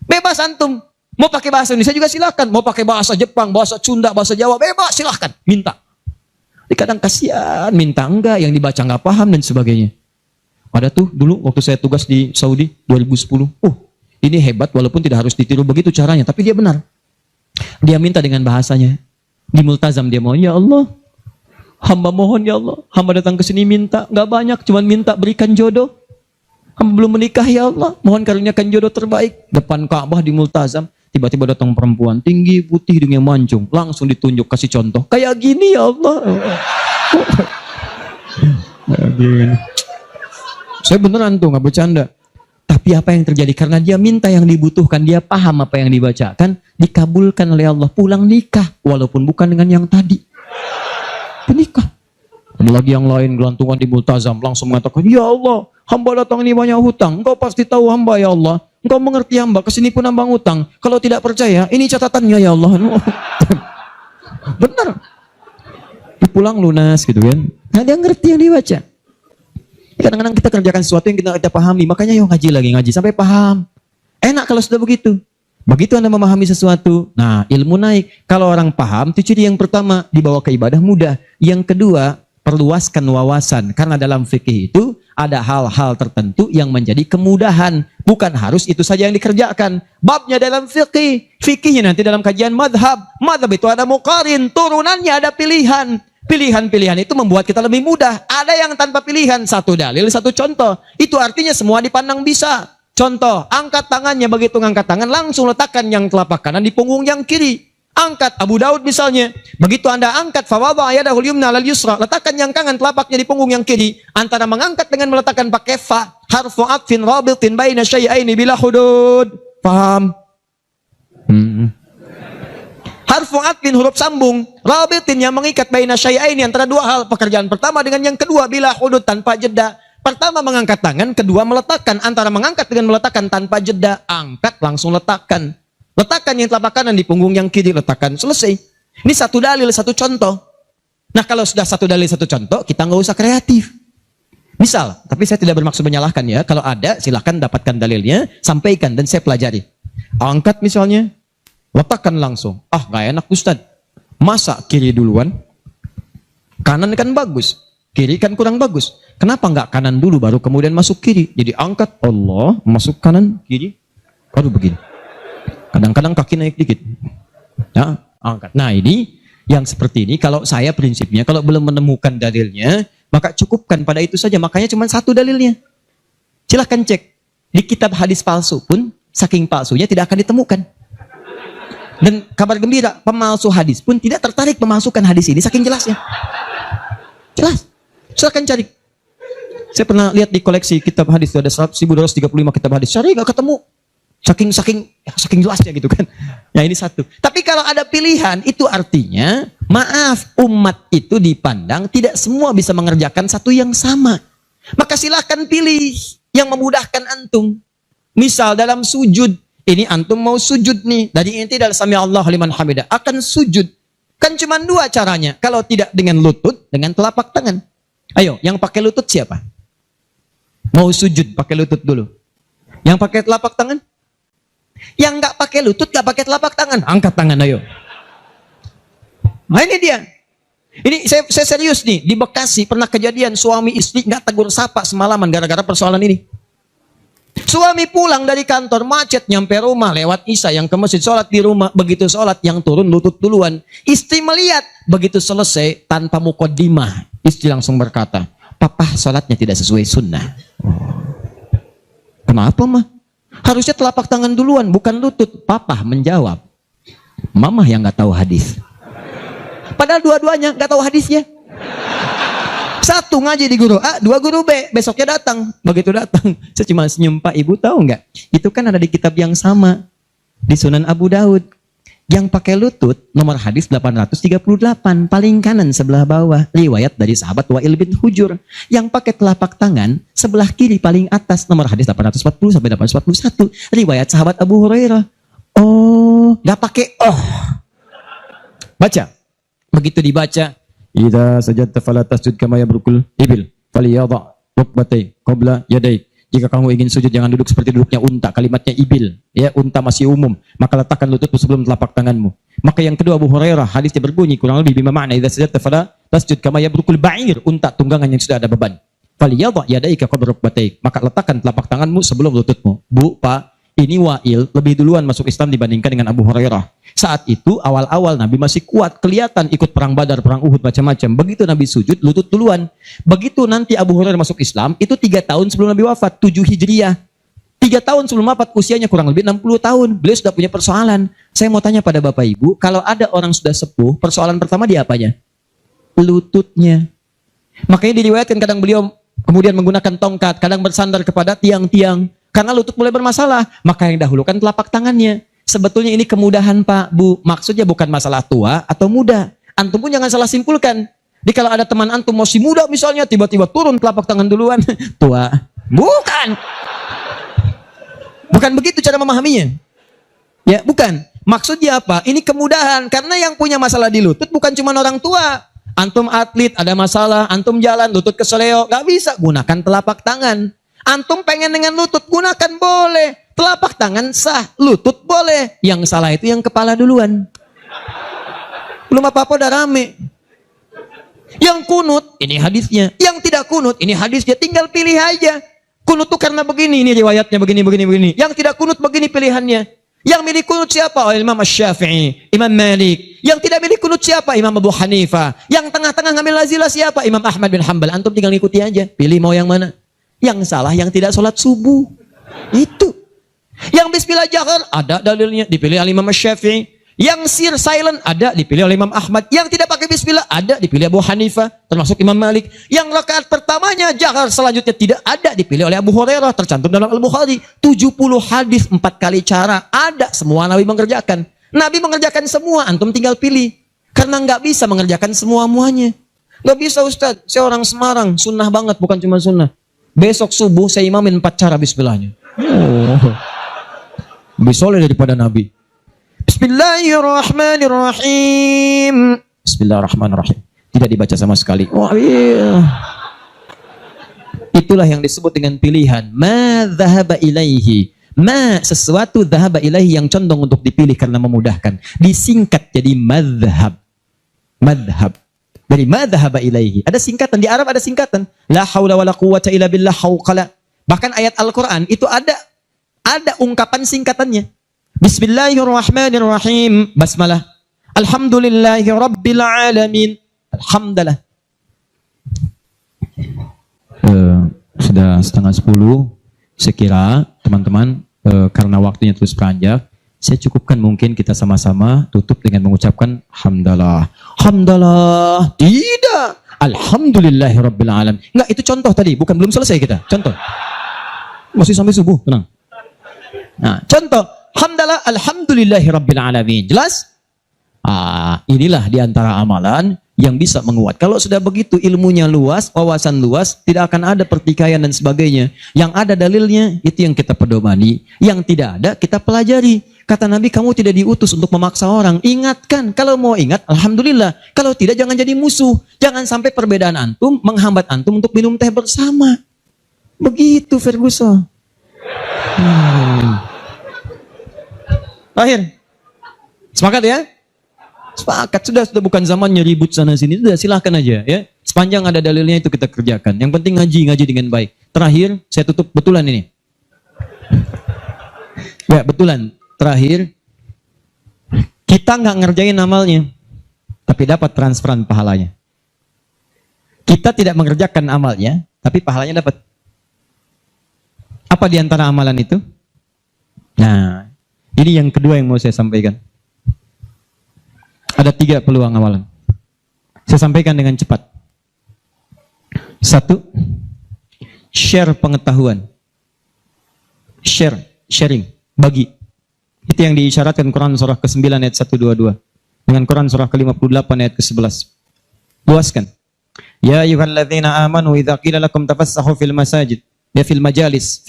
Bebas antum. Mau pakai bahasa Indonesia juga silakan. Mau pakai bahasa Jepang, bahasa Sunda, bahasa Jawa, bebas silakan. Minta. Kadang kasihan, minta enggak, yang dibaca enggak paham dan sebagainya. Ada tuh dulu waktu saya tugas di Saudi 2010. Ini hebat walaupun tidak harus ditiru begitu caranya, tapi dia benar. Dia minta dengan bahasanya. Di multazam dia mau, ya Allah, Hamba mohon ya Allah, hamba datang ke sini minta, nggak banyak, cuman minta berikan jodoh. Hamba belum menikah ya Allah, mohon karuniakan jodoh terbaik. Depan Ka'bah di Multazam, tiba-tiba datang perempuan tinggi, putih, hidungnya mancung, langsung ditunjuk kasih contoh. Kayak gini ya Allah. Gini. Saya beneran tuh nggak bercanda. Tapi apa yang terjadi? Karena dia minta yang dibutuhkan, dia paham apa yang dibacakan, dikabulkan oleh Allah, pulang nikah, walaupun bukan dengan yang tadi. Menikah. Ada lagi yang lain gelantungan di Multazam langsung mengatakan, ya Allah, hamba datang ini banyak hutang. Engkau pasti tahu hamba ya Allah. Engkau mengerti hamba, kesini pun hamba ngutang. Kalau tidak percaya, ini catatannya ya Allah. Benar. Pulang lunas gitu kan. Nah, dia ngerti yang dibaca. Kadang-kadang kita kerjakan sesuatu yang kita pahami, makanya yuk ngaji sampai paham. Enak kalau sudah begitu. Begitu Anda memahami sesuatu, nah ilmu naik. Kalau orang paham, itu ciri yang pertama, dibawa ke ibadah mudah. Yang kedua, perluaskan wawasan. Karena dalam fikih itu ada hal-hal tertentu yang menjadi kemudahan. Bukan harus itu saja yang dikerjakan. Babnya dalam fikih. Fikihnya nanti dalam kajian madhab. Madhab itu ada muqarin, turunannya ada pilihan. Pilihan-pilihan itu membuat kita lebih mudah. Ada yang tanpa pilihan, satu dalil, satu contoh. Itu artinya semua dipandang bisa. Contoh, angkat tangannya, begitu ngangkat tangan, langsung letakkan yang telapak kanan di punggung yang kiri. Angkat, Abu Daud misalnya. Begitu Anda angkat, fawadha yadahul yumna lal yusra, letakkan yang kanan telapaknya di punggung yang kiri. Antara mengangkat dengan meletakkan pakai fa, harfu atfin rabitin baina syai'aini bila hudud. Paham? Harfu atfin huruf sambung, rabitin yang mengikat baina syai'aini antara dua hal. Pekerjaan pertama dengan yang kedua bila hudud tanpa jeda. Pertama mengangkat tangan, kedua meletakkan. Antara mengangkat dengan meletakkan tanpa jeda, angkat langsung letakkan. Letakkan yang telapak kanan di punggung yang kiri, letakkan, selesai. Ini satu dalil, satu contoh. Nah kalau sudah satu dalil, satu contoh, kita nggak usah kreatif. Misal, tapi saya tidak bermaksud menyalahkan ya. Kalau ada, silahkan dapatkan dalilnya, sampaikan dan saya pelajari. Angkat misalnya, letakkan langsung. Ah, nggak enak Ustaz. Masa kiri duluan? Kanan kan bagus. Kiri kan kurang bagus. Kenapa nggak kanan dulu baru kemudian masuk kiri? Jadi angkat Allah, masuk kanan, kiri, baru begini. Kadang-kadang kaki naik dikit. Nah, angkat. Nah ini, yang seperti ini, kalau saya prinsipnya, kalau belum menemukan dalilnya, maka cukupkan pada itu saja. Makanya cuma satu dalilnya. Silahkan cek. Di kitab hadis palsu pun, saking palsunya tidak akan ditemukan. Dan kabar gembira, pemalsu hadis pun tidak tertarik memasukkan hadis ini, saking jelasnya. Jelas. Silahkan cari. Saya pernah lihat di koleksi kitab hadis itu ada 1235 kitab hadis. Cari nggak ketemu. Saking jelasnya gitu kan. Ya ini satu. Tapi kalau ada pilihan itu artinya maaf umat itu dipandang tidak semua bisa mengerjakan satu yang sama. Maka silahkan pilih yang memudahkan antum. Misal dalam sujud, ini antum mau sujud nih. Dari inti dalam sami Allah liman hamidah akan sujud. Kan cuma dua caranya. Kalau tidak dengan lutut, dengan telapak tangan. Ayo, yang pakai lutut siapa? Mau sujud pakai lutut dulu. Yang pakai telapak tangan? Yang nggak pakai lutut, nggak pakai telapak tangan, angkat tangan ayo. Nah ini dia. Ini saya serius nih. Di Bekasi pernah kejadian suami istri nggak tegur sapa semalaman gara-gara persoalan ini. Suami pulang dari kantor macet nyampe rumah lewat isya yang ke masjid sholat di rumah. Begitu sholat yang turun lutut duluan. Istri melihat begitu selesai tanpa muqaddimah. Istri langsung berkata, papa sholatnya tidak sesuai sunnah. Kenapa mah? Harusnya telapak tangan duluan, bukan lutut. Papa menjawab, mama yang nggak tahu hadis. Padahal dua-duanya nggak tahu hadisnya. Satu ngaji di guru A, dua guru B. Besoknya datang. Begitu datang, saya cuma senyum, Pak, Ibu tahu nggak? Itu kan ada di kitab yang sama. Di Sunan Abu Daud. Yang pakai lutut, nomor hadis 838. Paling kanan sebelah bawah. Riwayat dari sahabat Wa'il bin Hujur. Yang pakai telapak tangan, sebelah kiri paling atas. Nomor hadis 840 sampai 841. Riwayat sahabat Abu Hurairah. Oh, nggak pakai oh. Baca. Begitu dibaca. Idza sajadta fala tasjud kama yabrukul ibil. Faliyadha rukbatai qabla yadai. Jika kamu ingin sujud jangan duduk seperti duduknya unta. Kalimatnya ibil, ya unta masih umum. Maka letakkan lututmu sebelum telapak tanganmu. Maka yang kedua Abu Hurairah hadisnya berbunyi kurang lebih bima makna idza sajadta fala tasjud kama yabrukul ba'ir, unta tunggangan yang sudah ada beban. Faliyadha yadaika qabla rukbataik. Maka letakkan telapak tanganmu sebelum lututmu. Bu, Pak, Ini Wa'il lebih duluan masuk Islam dibandingkan dengan Abu Hurairah. Saat itu awal-awal Nabi masih kuat, kelihatan ikut perang Badar, perang Uhud, macam-macam. Begitu Nabi sujud, lutut duluan. Begitu nanti Abu Hurairah masuk Islam, itu 3 tahun sebelum Nabi wafat, 7 Hijriah. 3 tahun sebelum wafat, usianya kurang lebih 60 tahun. Beliau sudah punya persoalan. Saya mau tanya pada Bapak Ibu, kalau ada orang sudah sepuh, persoalan pertama dia apanya? Lututnya. Makanya diriwayatkan kadang beliau kemudian menggunakan tongkat, kadang bersandar kepada tiang-tiang. Karena lutut mulai bermasalah, maka yang dahulukan telapak tangannya. Sebetulnya ini kemudahan Pak, Bu. Maksudnya bukan masalah tua atau muda. Antum pun jangan salah simpulkan. Jadi kalau ada teman antum masih muda misalnya, tiba-tiba turun telapak tangan duluan. Tua. Bukan. Bukan begitu cara memahaminya. Ya, bukan. Maksudnya apa? Ini kemudahan. Karena yang punya masalah di lutut bukan cuma orang tua. Antum atlet, ada masalah. Antum jalan, lutut keseleo. Gak bisa. Gunakan telapak tangan. Antum pengen dengan lutut, gunakan boleh. Telapak tangan sah, lutut boleh. Yang salah itu yang kepala duluan. Belum apa-apa udah rame. Yang kunut, ini hadisnya. Yang tidak kunut, ini hadisnya. Tinggal pilih aja. Kunut tuh karena begini, ini riwayatnya begini. Yang tidak kunut begini pilihannya. Yang milih kunut siapa? Oh, Imam Syafi'i, Imam Malik. Yang tidak milih kunut siapa? Imam Abu Hanifah. Yang tengah-tengah ngambil lazilah siapa? Imam Ahmad bin Hanbal. Antum tinggal ngikuti aja. Pilih mau yang mana. Yang salah yang tidak sholat subuh. Itu. Yang bismillah jahar, ada dalilnya. Dipilih oleh Imam Syafi'i. Yang sir silent, ada. Dipilih oleh Imam Ahmad. Yang tidak pakai bismillah, ada. Dipilih Abu Hanifah. Termasuk Imam Malik. Yang rakaat pertamanya jahar, selanjutnya tidak ada. Dipilih oleh Abu Hurairah. Tercantum dalam Al-Bukhari. 70 hadis, 4 kali cara. Ada. Semua Nabi mengerjakan. Nabi mengerjakan semua. Antum tinggal pilih. Karena nggak bisa mengerjakan semua-muanya. Nggak bisa Ustaz. Saya orang Semarang. Sunnah banget, bukan cuma sunnah. Besok subuh saya imamin 4 cara bismillahnya. Lebih soleh daripada Nabi. Bismillahirrahmanirrahim. Bismillahirrahmanirrahim. Tidak dibaca sama sekali. Oh, iya. Itulah yang disebut dengan pilihan. Ma dhahaba ilaihi. Ma sesuatu dhahaba ilaihi yang condong untuk dipilih karena memudahkan. Disingkat jadi madhab. Madhab. Dari madhaba ilaihi. Ada singkatan. Di Arab ada singkatan. La hawla wa la quwwata illa billah hawqala. Bahkan ayat Al-Quran itu ada ungkapan singkatannya. Bismillahirrahmanirrahim. Basmalah. Alhamdulillahi rabbil alamin. Alhamdulillah. Sudah 9:30. Sekira teman-teman karena waktunya terus beranjak. Saya cukupkan mungkin kita sama-sama tutup dengan mengucapkan hamdalah. Hamdalah. Tidak. Alhamdulillahirabbil alamin. Enggak, itu contoh tadi, bukan belum selesai kita. Contoh. Masih sampai subuh, tenang. Nah, contoh. Hamdalah alhamdulillahirabbil alamin. Jelas? Inilah diantara amalan yang bisa menguat. Kalau sudah begitu ilmunya luas, wawasan luas, tidak akan ada pertikaian dan sebagainya. Yang ada dalilnya, itu yang kita pedomani. Yang tidak ada, kita pelajari. Kata Nabi, kamu tidak diutus untuk memaksa orang. Ingatkan, kalau mau ingat, alhamdulillah. Kalau tidak, jangan jadi musuh. Jangan sampai perbedaan antum menghambat antum untuk minum teh bersama. Begitu Ferguson. Akhir. Sepakat ya? Sepakat. Sudah bukan zamannya ribut sana sini. Sudah silahkan aja ya. Sepanjang ada dalilnya itu kita kerjakan. Yang penting ngaji dengan baik. Terakhir, saya tutup betulan ini. Ya, betulan. Terakhir, kita nggak ngerjain amalnya, tapi dapat transferan pahalanya. Kita tidak mengerjakan amalnya, tapi pahalanya dapat. Apa di antara amalan itu? Nah, ini yang kedua yang mau saya sampaikan. Ada 3 peluang amalan. Saya sampaikan dengan cepat. 1, share pengetahuan. Sharing, bagi. Itu yang diisyaratkan Quran surah ke-9 ayat 122. Dengan Quran surah ke-58 ayat ke-11. Luaskan. Ya ayyuhalladzina amanu idza qila lakum tafassahu fil masajid. Ya fil majalis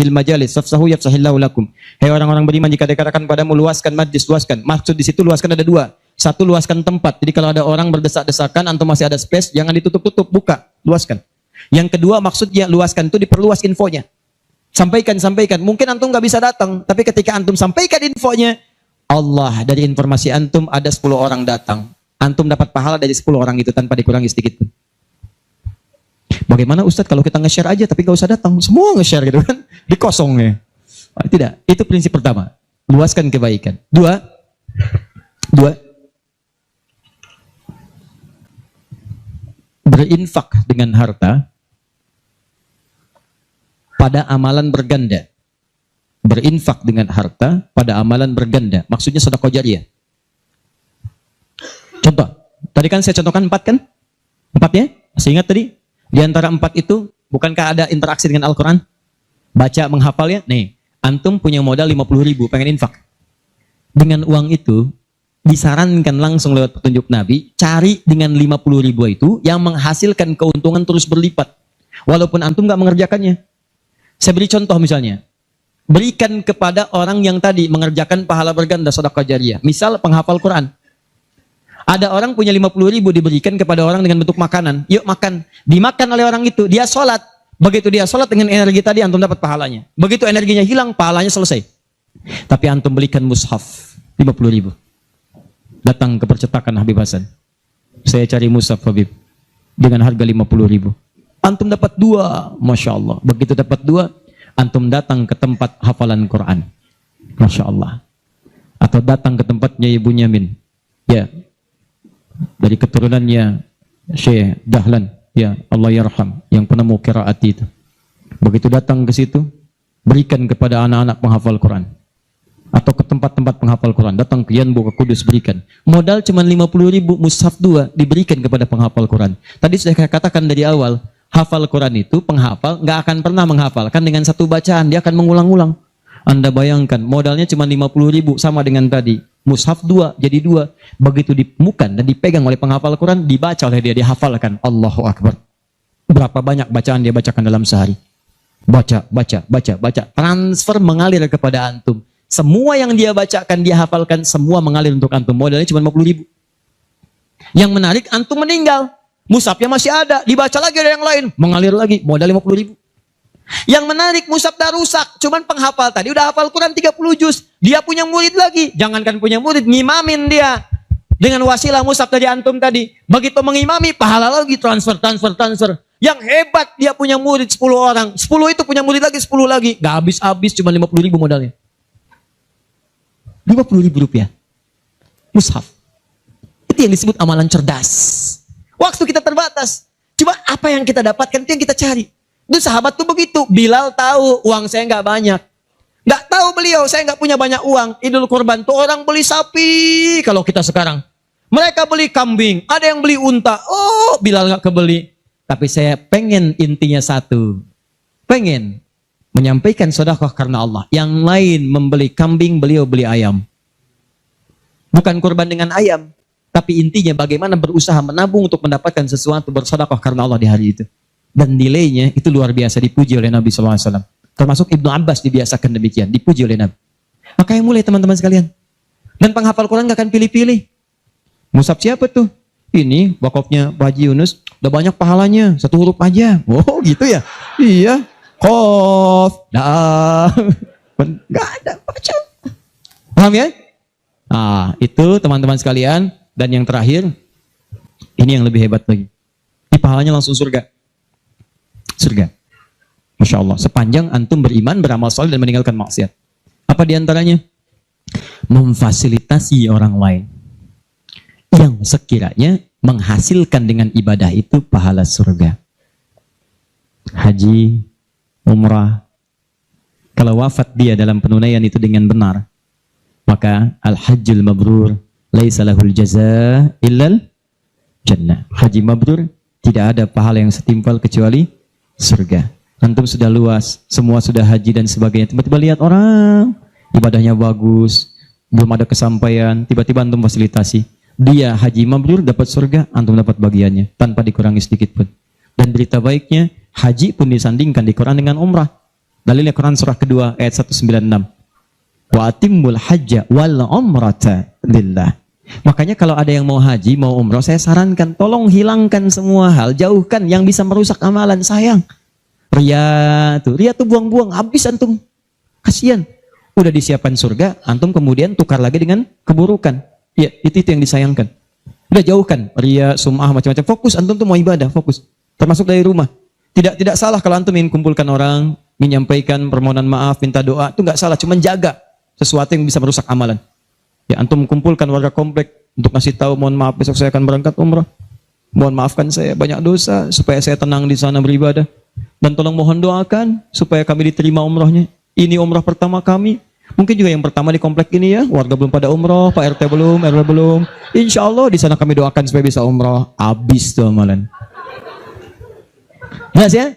fafsahu yafsahillahu lakum. Hai orang-orang beriman, jika dikatakan padamu luaskan majlis, luaskan. Maksud di situ luaskan ada 2. 1, luaskan tempat. Jadi kalau ada orang berdesak-desakan, antum masih ada space, jangan ditutup-tutup, buka, luaskan. Yang kedua maksudnya luaskan itu diperluas infonya. Sampaikan. Mungkin antum nggak bisa datang, tapi ketika antum sampaikan infonya, Allah dari informasi antum ada 10 orang datang. Antum dapat pahala dari 10 orang itu tanpa dikurangi sedikit pun. Bagaimana Ustadz kalau kita nge-share aja tapi nggak usah datang? Semua nge-share gitu kan? Di kosongnya. Tidak, itu prinsip pertama. Luaskan kebaikan. Dua, berinfak dengan harta pada amalan berganda. Berinfak dengan harta pada amalan berganda. Maksudnya sedekah jariyah. Contoh, tadi kan saya contohkan 4 kan? 4 ya? Masih ingat tadi? Di antara 4 itu, bukankah ada interaksi dengan Al-Quran? Baca, menghafal ya? Nih, antum punya modal 50.000, pengen infak. Dengan uang itu, disarankan langsung lewat petunjuk Nabi, cari dengan 50.000 itu yang menghasilkan keuntungan terus berlipat. Walaupun antum nggak mengerjakannya. Saya beri contoh misalnya. Berikan kepada orang yang tadi mengerjakan pahala berganda sedekah jariyah. Misal penghafal Quran. Ada orang punya 50.000 diberikan kepada orang dengan bentuk makanan. Yuk makan. Dimakan oleh orang itu. Dia sholat. Begitu dia sholat dengan energi tadi, antum dapat pahalanya. Begitu energinya hilang, pahalanya selesai. Tapi antum belikan mushaf 50.000. Datang ke percetakan Habib Hasan. Saya cari mushaf Habib. Dengan harga 50.000. Antum dapat 2. Masya Allah. Begitu dapat 2, antum datang ke tempat hafalan Quran. Masya Allah. Atau datang ke tempatnya Ibu Nyamin. Ya. Dari keturunannya Syekh Dahlan, ya Allah yarham, yang penemu qiraat itu. Begitu datang ke situ, berikan kepada anak-anak penghafal Quran. Atau ke tempat-tempat penghafal Quran, datang ke Yanbu, ke Kudus, berikan. Modal cuma 50.000, mushaf 2 diberikan kepada penghafal Quran. Tadi sudah saya katakan dari awal, hafal Quran itu penghafal nggak akan pernah menghafalkan dengan satu bacaan, dia akan mengulang-ulang. Anda bayangkan, modalnya cuma 50.000 sama dengan tadi. Mushaf 2 jadi 2. Begitu ditemukan dan dipegang oleh penghafal Quran, dibaca oleh dia, dihafalkan. Allahu Akbar. Berapa banyak bacaan dia bacakan dalam sehari? Baca. Transfer mengalir kepada antum. Semua yang dia bacakan, dia hafalkan, semua mengalir untuk antum. Modalnya cuma 50.000. Yang menarik, antum meninggal. Mushafnya masih ada, dibaca lagi ada yang lain, mengalir lagi, modal 50.000. Yang menarik, mushaf dah rusak, cuman penghafal tadi udah hafal Quran 30 juz. Dia punya murid lagi, jangankan punya murid, ngimamin dia. Dengan wasilah mushaf dari antum tadi. Begitu mengimami, pahala lagi, transfer. Yang hebat, dia punya murid 10 orang. 10 itu punya murid lagi, 10 lagi. Gak habis-habis, cuma 50.000 modalnya. 50.000 rupiah. Mushaf. Itu yang disebut amalan cerdas. Waktu kita terbatas. Coba apa yang kita dapatkan, itu yang kita cari. Itu sahabat tuh begitu. Bilal tahu uang saya nggak banyak. Nggak tahu beliau, saya nggak punya banyak uang. Idul Kurban tuh orang beli sapi. Kalau kita sekarang. Mereka beli kambing. Ada yang beli unta. Oh, Bilal nggak kebeli. Tapi saya pengen intinya satu. Pengen menyampaikan sedekah karena Allah. Yang lain membeli kambing, beliau beli ayam. Bukan kurban dengan ayam. Tapi intinya bagaimana berusaha menabung untuk mendapatkan sesuatu bersedekah karena Allah di hari itu. Dan nilainya itu luar biasa, dipuji oleh Nabi SAW. Termasuk Ibnu Abbas dibiasakan demikian, dipuji oleh Nabi. Makanya mulai teman-teman sekalian. Dan penghafal Quran gak akan pilih-pilih. Mushaf siapa tuh? Ini wakafnya Pak Haji Yunus, udah banyak pahalanya, 1 huruf aja. Oh gitu ya? Iya. Qaf, dah. Gak ada, baca. Paham ya? Nah, itu teman-teman sekalian. Dan yang terakhir, ini yang lebih hebat lagi. Ini pahalanya langsung surga. Surga. Masya Allah. Sepanjang antum beriman, beramal saleh dan meninggalkan maksiat. Apa diantaranya? Memfasilitasi orang lain. Yang sekiranya menghasilkan dengan ibadah itu pahala surga. Haji, umrah. Kalau wafat dia dalam penunaian itu dengan benar, maka al-hajjul mabrur laisa lahul jazaa illal jannah. Haji mabrur tidak ada pahala yang setimpal kecuali surga. Antum sudah luas, semua sudah haji dan sebagainya. Tiba-tiba lihat orang ibadahnya bagus, belum ada kesampaian, tiba-tiba antum fasilitasi. Dia haji mabrur dapat surga, antum dapat bagiannya tanpa dikurangi sedikit pun. Dan berita baiknya, haji pun disandingkan di Quran dengan umrah. Dalilnya Quran surah kedua ayat 196. Wa atimmul hajja wal umrata lillah. Makanya kalau ada yang mau haji, mau umrah, saya sarankan tolong hilangkan semua hal, jauhkan yang bisa merusak amalan, sayang. Ria tuh buang-buang, habis antum. Kasihan. Udah disiapkan surga, antum kemudian tukar lagi dengan keburukan. Ya, itu yang disayangkan. Udah jauhkan ria, sum'ah, macam-macam. Fokus antum tuh mau ibadah, fokus. Termasuk dari rumah. Tidak salah kalau antum ingin kumpulkan orang, menyampaikan permohonan maaf, minta doa, itu nggak salah, cuma jaga sesuatu yang bisa merusak amalan. Ya, antum kumpulkan warga komplek untuk ngasih tahu, mohon maaf besok saya akan berangkat umrah. Mohon maafkan saya banyak dosa supaya saya tenang di sana beribadah. Dan tolong mohon doakan supaya kami diterima umrahnya. Ini umrah pertama kami. Mungkin juga yang pertama di komplek ini ya, warga belum pada umrah, Pak RT belum, RW belum. Insya Allah di sana kami doakan supaya bisa umrah. Habis tuh amalan. Jelas ya?